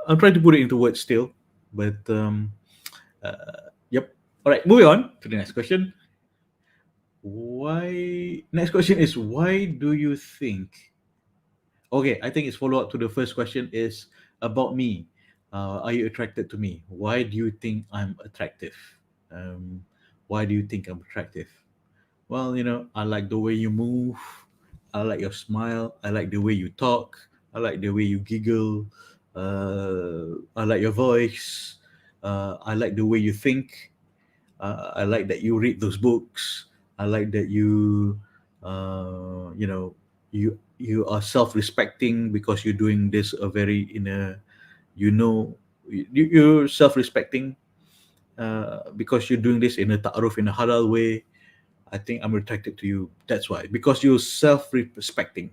I'm trying to put it into words still, but yep. All right, moving on to the next question. Next question is, why do you think? Okay, I think it's follow up to the first question is about me. Are you attracted to me? Why do you think I'm attractive? Um, why do you think I'm attractive? Well, I like the way you move. I like your smile. I like the way you talk. I like the way you giggle. I like your voice. I like the way you think. I like that you read those books. I like that you are self-respecting, because you're doing this a very in a you know you're self-respecting, because you're doing this in a ta'aruf, in a halal way. I think I'm attracted to you. That's why, because you're self-respecting.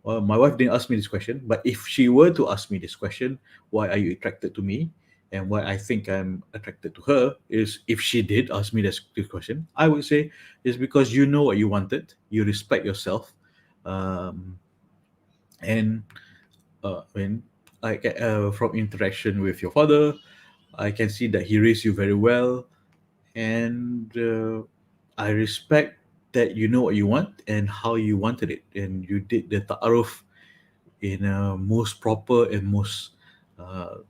Well, my wife didn't ask me this question, but if she were to ask me this question, why are you attracted to me? And why I think I'm attracted to her is, if she did ask me this question, I would say is because you know what you wanted, you respect yourself, um, and when from interaction with your father, I can see that he raised you very well, and I respect that you know what you want and how you wanted it, and you did the ta'aruf in a most proper and most uh,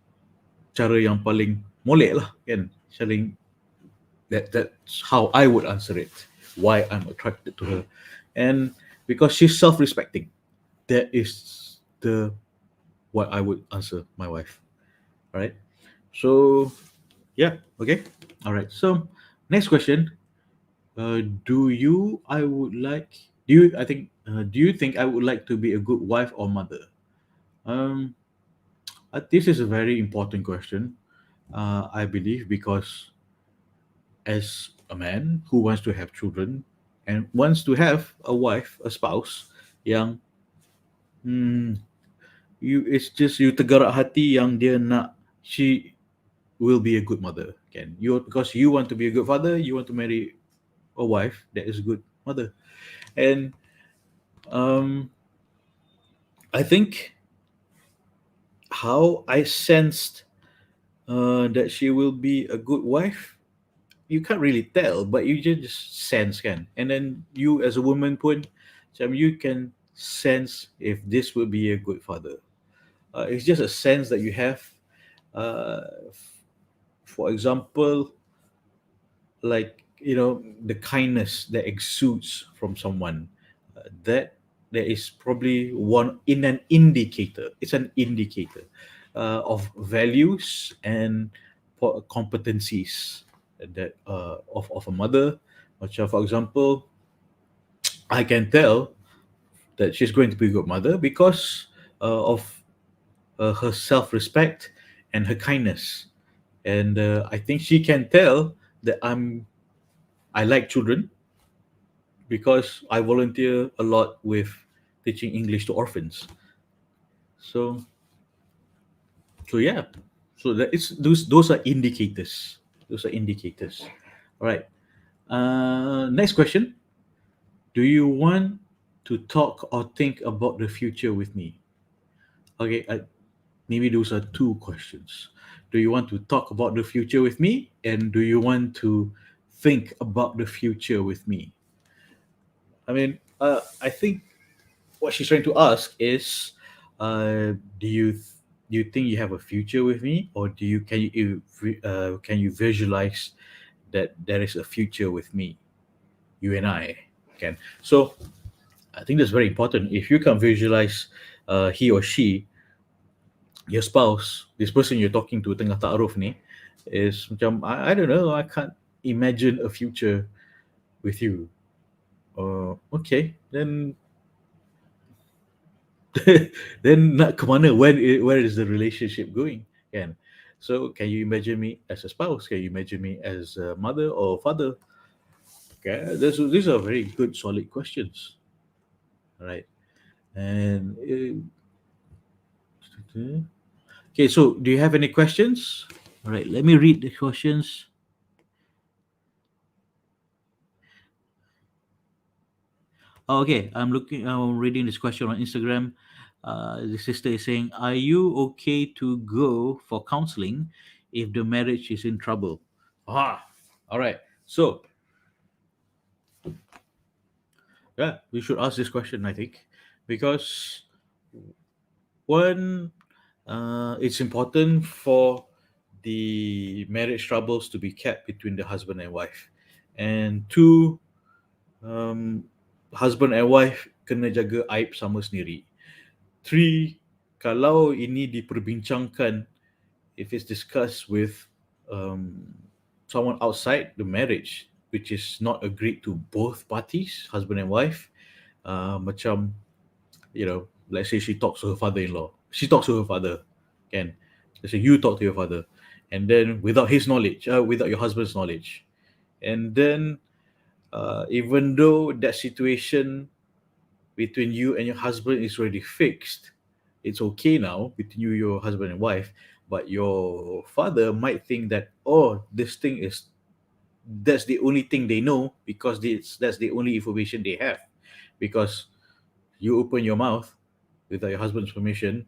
cara yang paling molek lah kan, saling. That's how I would answer it, why I'm attracted to her. And because she's self-respecting, that is the what I would answer my wife. All right, so yeah, okay, all right, so next question. Do you I would like do you I think Do you think I would like to be a good wife or mother? um this is a very important question, I believe, because as a man who wants to have children and wants to have a wife, a spouse yang, hmm, it's just you tergerak hati yang dia nak, she will be a good mother, kan? You, because you want to be a good father, you want to marry a wife that is a good mother. And um, I think how I sensed that she will be a good wife, you can't really tell, but you just sense can. And then you as a woman pun, macam you can sense if this will be a good father. It's just a sense that you have. For example, like the kindness that exudes from someone, that there is probably one in an indicator. It's an indicator of values and competencies that of a mother. Macam for example, I can tell that she's going to be a good mother because of her self-respect and her kindness. And I think she can tell that I like children because I volunteer a lot with teaching English to orphans. So yeah, so that it's those are indicators. Those are indicators. All right. Next question. Do you want to talk or think about the future with me? Okay, maybe those are two questions. Do you want to talk about the future with me, and do you want to think about the future with me? I mean, I think what she's trying to ask is, do you think you have a future with me, or do you can you visualize that there is a future with me, you and I can. So I think that's very important. If you can visualize he or she, your spouse, this person you're talking to tengah ta'aruf ni, is macam, I don't know, I can't imagine a future with you. Okay, then then nak ke mana? Where is the relationship going? Kan? So can you imagine me as a spouse? Can you imagine me as a mother or father? Okay, these are very good, solid questions. All right. And okay, so do you have any questions? All right, let me read the questions. Oh, okay, I'm reading this question on Instagram. The sister is saying, "Are you okay to go for counseling if the marriage is in trouble?" Ah, all right. So yeah, we should ask this question, I think, because one, it's important for the marriage troubles to be kept between the husband and wife, and two, um, husband and wife kena jaga aib sama sendiri. Three, kalau ini diperbincangkan, if it's discussed with um, someone outside the marriage, which is not agreed to both parties, husband and wife, macam, let's say she talks to her father-in-law, she talks to her father, can, let's say you talk to your father, and then without his knowledge, without your husband's knowledge, and then even though that situation between you and your husband is already fixed, it's okay now between you, your husband and wife, but your father might think that, oh, this thing is, that's the only thing they know because that's the only information they have, because you open your mouth without your husband's permission,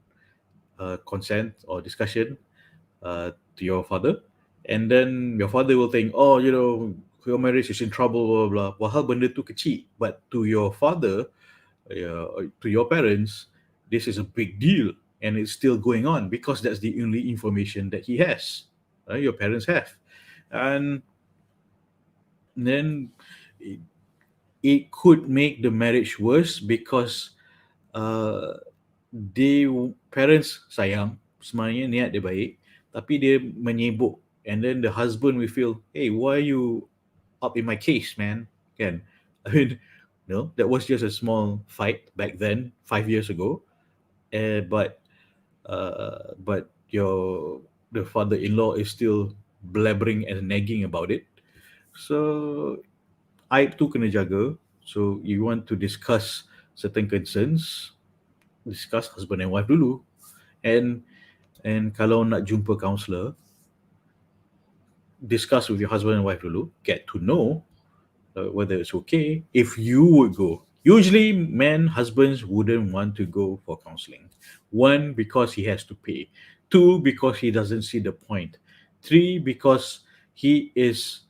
consent or discussion, to your father, and then your father will think, oh, your marriage is in trouble, blah blah blah. Wahal benda tu kecil, but to your father, to your parents, this is a big deal, and it's still going on because that's the only information that he has, your parents have. And then it, it could make the marriage worse because uh, they parents sayang, sebenarnya niat dia baik, tapi dia menyibuk, and then the husband will feel, hey, why are you up in my case, man? Kan? I mean, no, that was just a small fight back then, 5 years ago. But your the father-in-law is still blabbering and nagging about it. So I too kena jaga. So you want to discuss certain concerns, discuss husband and wife dulu, and kalau nak jumpa counselor, discuss with your husband and wife dulu, get to know whether it's okay if you would go. Usually, men, husbands wouldn't want to go for counseling. One, because he has to pay. Two, because he doesn't see the point. Three, because he is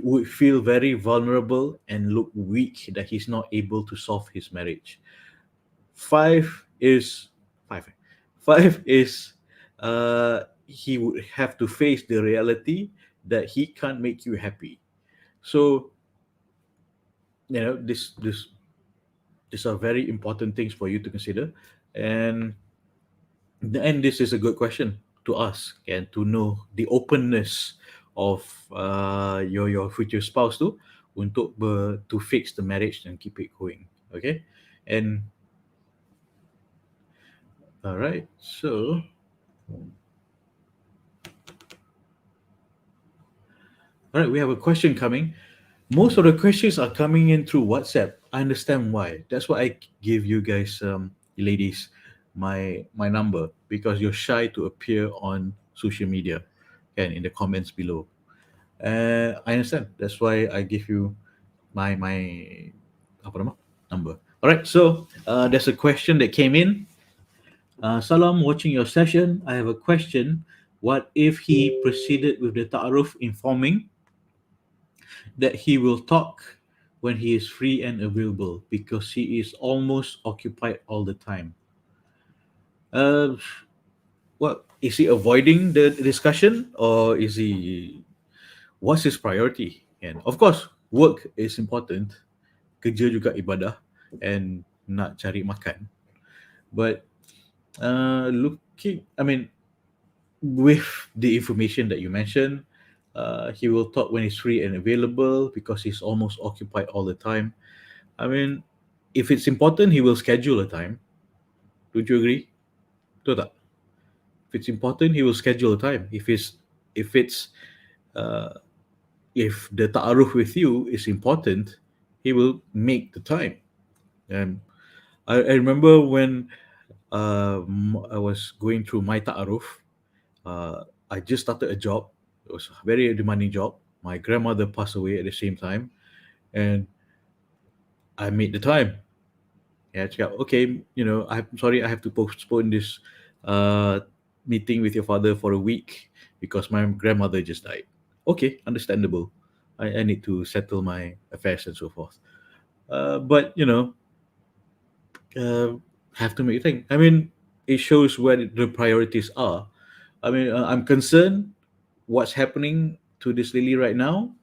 would feel very vulnerable and look weak that he's not able to solve his marriage. Five is five. Five is he would have to face the reality that he can't make you happy. So this these are very important things for you to consider, and this is a good question to ask and to know the openness of your future spouse too, untuk to fix the marriage and keep it going. Okay, and all right, so all right, we have a question coming. Most of the questions are coming in through WhatsApp. I understand why. That's why I give you guys, ladies, my number, because you're shy to appear on social media and in the comments below. I understand. That's why I give you my apa nama number. All right. So there's a question that came in. Salam, watching your session. I have a question. What if he proceeded with the ta'aruf, informing that he will talk when he is free and available because he is almost occupied all the time? Uh, well, is he avoiding the discussion, or is he? What's his priority? And of course, work is important. Kerja juga ibadah, and nak cari makan. But I mean, with the information that you mentioned, he will talk when he's free and available because he's almost occupied all the time. I mean, if it's important, he will schedule a time. Don't you agree? Betul tak? If it's important, he will schedule a time. If it's uh, if the ta'aruf with you is important, he will make the time. And I remember when I was going through my ta'aruf, I just started a job. It was a very demanding job. My grandmother passed away at the same time, and I made the time. Yeah, cakap, okay, I'm sorry, I have to postpone this uh, meeting with your father for a week because my grandmother just died. Okay, understandable. I need to settle my affairs and so forth. But uh, have to make a thing. I mean, it shows where the priorities are. I mean, I'm concerned what's happening to this Lily right now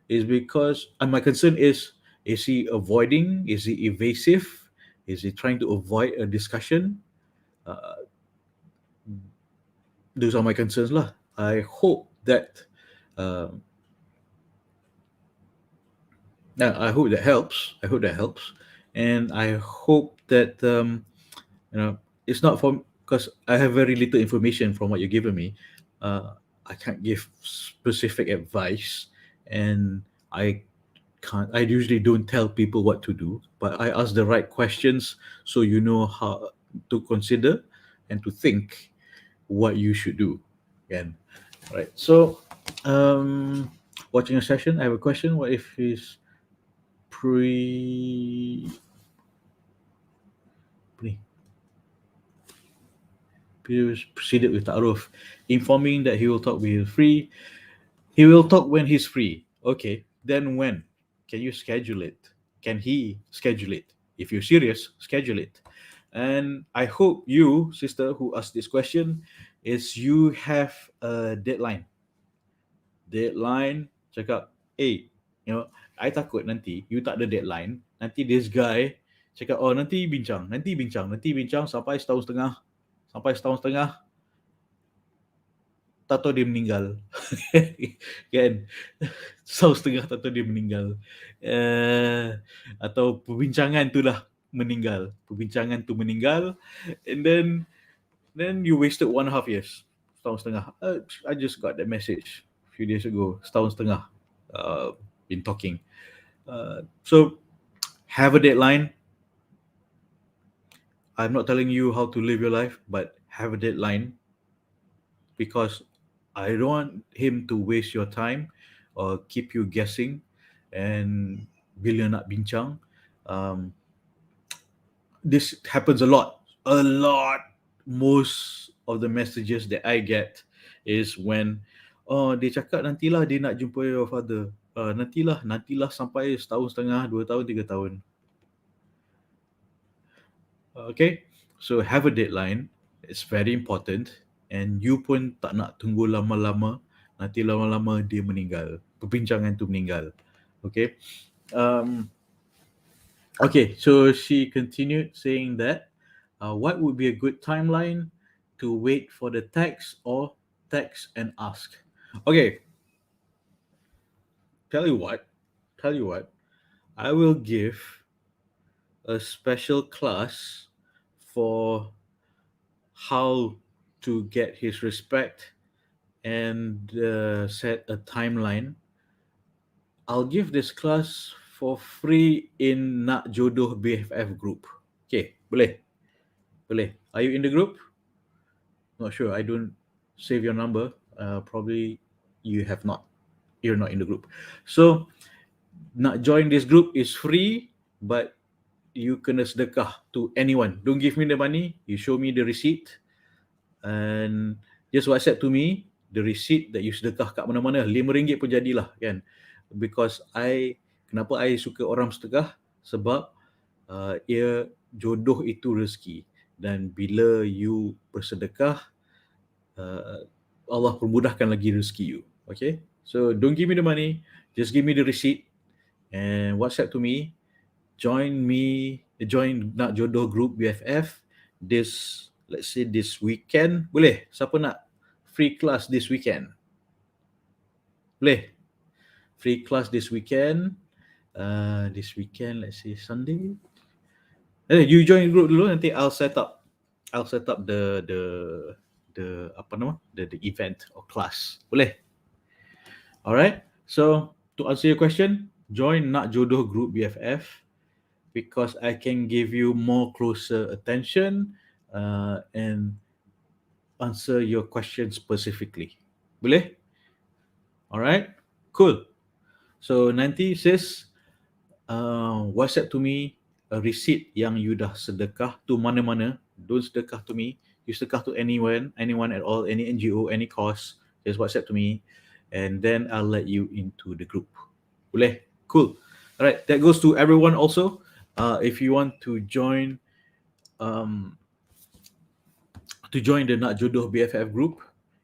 is because, and my concern is he avoiding? Is he evasive? Is he trying to avoid a discussion? Uh, those are my concerns lah. I hope that, um, yeah, I hope that helps. I hope that helps, and I hope that it's not from, because I have very little information from what you're giving me. I can't give specific advice, and I can't. I usually don't tell people what to do, but I ask the right questions so you know how to consider and to think what you should do. And right, so watching a session, I have a question. What if he's pre pre proceeded with ta'aruf, informing that he will talk when he's free. He will talk when he's free. Okay, then when? Can you schedule it? Can he schedule it? If you're serious, schedule it. And I hope you, sister, who asked this question, is you have a deadline. Deadline, cakap, I takut nanti you tak ada deadline, nanti this guy cakap, oh nanti bincang sampai setahun setengah, tak tahu dia meninggal. Kan? Setahun setengah tak tahu dia meninggal. Atau perbincangan tu dah meninggal. Perbincangan tu meninggal, and then you wasted 1.5 years. Setahun setengah. I just got that message a few days ago. Setahun setengah been talking. So have a deadline. I'm not telling you how to live your life, but have a deadline, because I don't want him to waste your time or keep you guessing. And bila nak bincang, um, this happens a lot. Most of the messages that I get is when, oh, dia cakap nantilah dia nak jumpa your father. Nantilah sampai setahun setengah, 2 tahun, 3 tahun. Okay, so have a deadline. It's very important. And you pun tak nak tunggu lama-lama. Nanti lama-lama dia meninggal. Perbincangan tu meninggal. Okay. Okay, so she continued saying that what would be a good timeline to wait for the text or text and ask? Okay, tell you what, I will give a special class for how to get his respect and set a timeline. I'll give this class for free in Nak Jodoh BFF group. Okay, boleh? Boleh. Are you in the group? Not sure. I don't save your number. Probably you have not. You're not in the group. So, nak join this group is free, but you kena sedekah to anyone. Don't give me the money. You show me the receipt. And just WhatsApp to me the receipt that you sedekah kat mana-mana. RM5 pun jadilah kan. Because kenapa I suka orang sedekah? Sebab ia jodoh itu rezeki. Dan bila you bersedekah, Allah permudahkan lagi rezeki you. Okay? So don't give me the money, just give me the receipt and WhatsApp to me. Join Nak Jodoh Group BFF let's say this weekend. Boleh? Siapa nak free class this weekend? Boleh? Free class this weekend. This weekend, let's say Sunday. You join group dulu, nanti I'll set up the event or class. Boleh? Alright. So to answer your question, join Nak Jodoh Group BFF because I can give you more closer attention and answer your question specifically. Boleh? Alright. Cool. So nanti sis WhatsApp to me a receipt yang you dah sedekah to mana-mana. Don't sedekah to me. You sedekah to anyone at all, any NGO, any cause. Just WhatsApp to me, and then I'll let you into the group. Boleh? Cool. All right. That goes to everyone also. If you want to join the Nak Jodoh BFF group,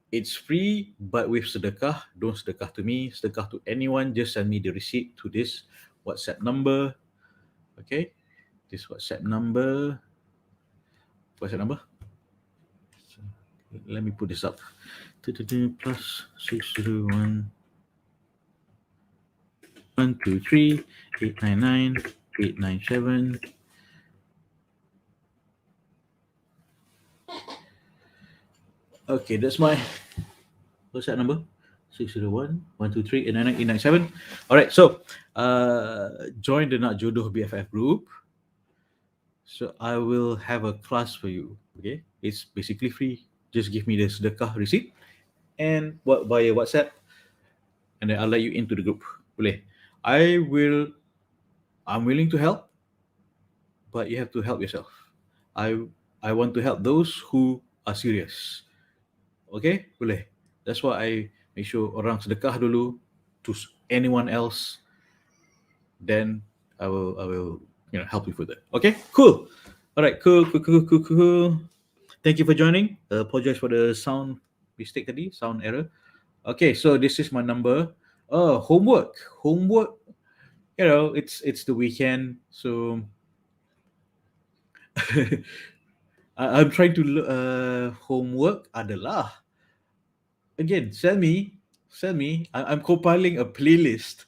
it's free, but with sedekah. Don't sedekah to me. Sedekah to anyone. Just send me the receipt to this WhatsApp number. Okay, this WhatsApp number. Let me put this up. Plus 601 123 899 897. Okay, that's my WhatsApp number. 601 123 899 897. All right, so join the Nak Jodoh BFF group. So I will have a class for you. Okay, it's basically free. Just give me the sedekah receipt and via WhatsApp, and then I'll let you into the group. Boleh? I'm willing to help, but you have to help yourself. I want to help those who are serious. Okay? Boleh? That's why I make sure orang sedekah dulu to anyone else. Then I will help you with it. Okay? Cool. All right. Cool. Thank you for joining. Apologize for the sound mistake tadi, sound error. Okay, so this is my number. Homework. It's the weekend, so I'm trying to homework adalah. Again, send me. I'm compiling a playlist.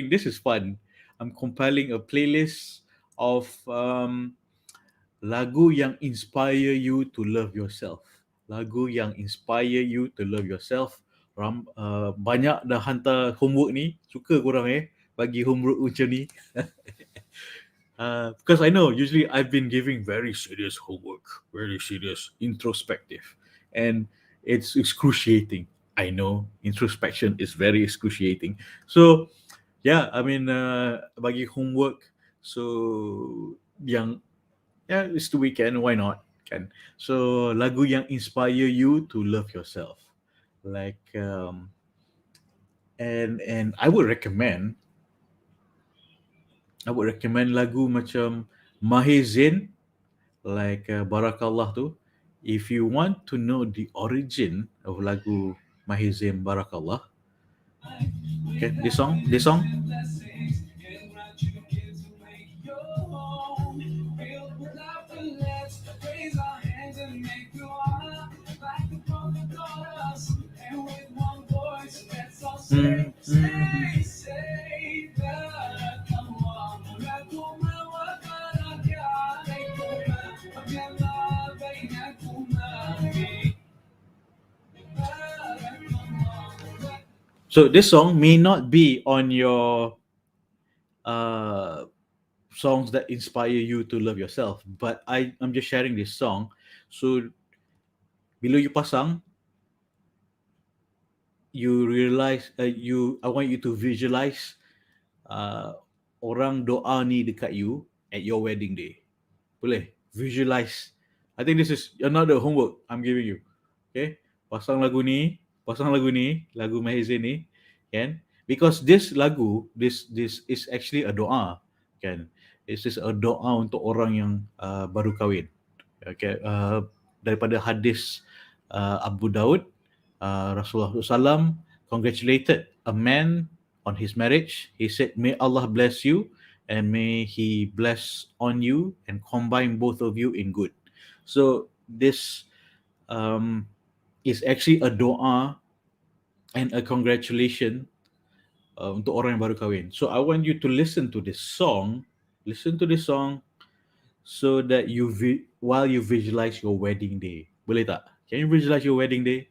This is fun. I'm compiling a playlist of lagu yang inspire you to love yourself. Banyak dah hantar homework ni. Suka korang bagi homework macam ni. Because I know usually I've been giving very serious homework, very serious, introspective, and it's excruciating. I know introspection is very excruciating. So Yeah, I mean, bagi homework. So yang, yeah, it's the weekend. Why not? Kan? So lagu yang inspire you to love yourself, like, and I would recommend lagu macam Mahir Zain, like, Barakallah tu. If you want to know the origin of lagu Mahir Zain Barakallah, okay, this song. Mm, mm. So this song may not be on your uh, songs that inspire you to love yourself, but I'm just sharing this song. So bila you pasang, you realize, I want you to visualize, uh, orang doa ni dekat you at your wedding day. Boleh visualize. I think this is another homework I'm giving you. Okay, pasang lagu ni, lagu Mahizin ni, kan? Because this is actually a doa, kan? This is a doa untuk orang yang baru kahwin. Okay, daripada hadis Abu Daud, Rasulullah SAW congratulated a man on his marriage. He said, "May Allah bless you, and may He bless on you and combine both of you in good." So this, um, is actually a doa and a congratulation, untuk orang yang baru kahwin. So I want you to listen to this song, so that while you visualize your wedding day. Boleh tak? Can you visualize your wedding day?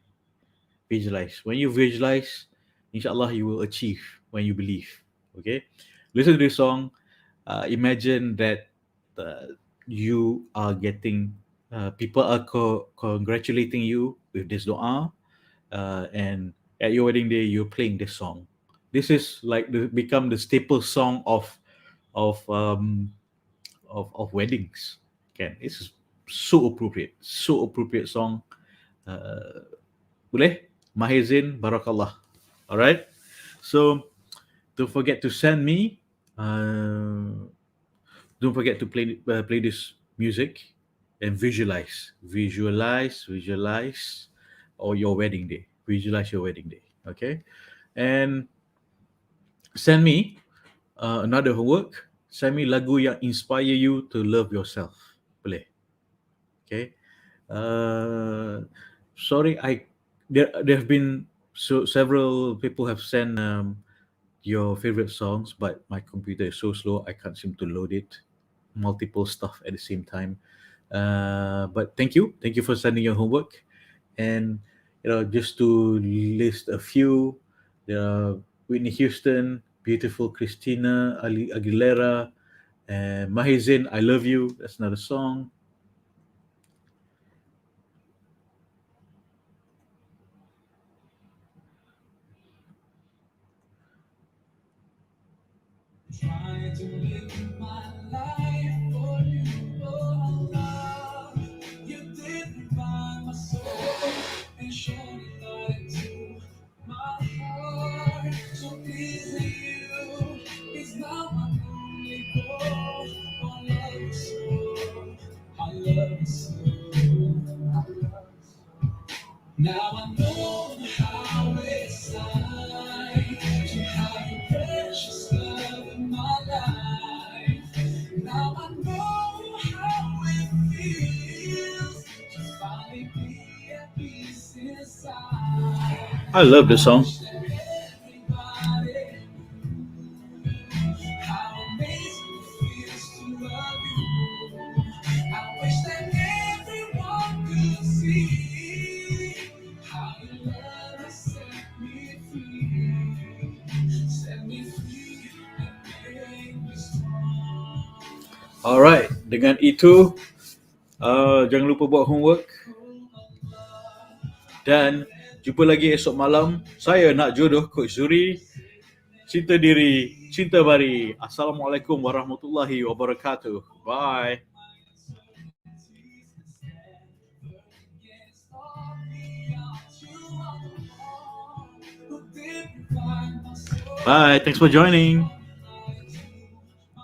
Visualize. When you visualize, inshallah you will achieve when you believe. Okay? Listen to this song. Imagine that, you are getting, people are congratulating you with this dua, and at your wedding day you're playing this song. This is like become the staple song of um, of weddings. Okay, it's so appropriate song. Uh, Boleh? Mahir Zain Barakallah. All right. So don't forget to send me. Don't forget to play this music and visualize, or your wedding day. Visualize your wedding day. Okay, and send me, another homework. Send me lagu yang inspire you to love yourself. Boleh? Okay. Uh, Sorry, there have been several people have sent, your favorite songs, but my computer is so slow I can't seem to load it. Multiple stuff at the same time. But thank you for sending your homework, and just to list a few, Whitney Houston, Beautiful Christina Aguilera, and Mahir Zain, I Love You. That's another song. Try to live my life for you, oh Allah. You did revive my soul and shone a light to my heart. So pleasing you is now my only goal. I love you so, I love you so, I love you so. Now I know how it's like to have your precious love in my life. Now I know how it feels to finally be at peace inside. I love this song. Everybody, how amazing it feels to love you. I wish that everyone could see how your love has set me free. Set me free and make me strong. Alright, dengan itu, jangan lupa buat homework, dan jumpa lagi esok malam. Saya nak jodoh Coach Zuhri. cinta diri, cinta bari. Assalamualaikum warahmatullahi wabarakatuh. Bye. Bye. Thanks for joining.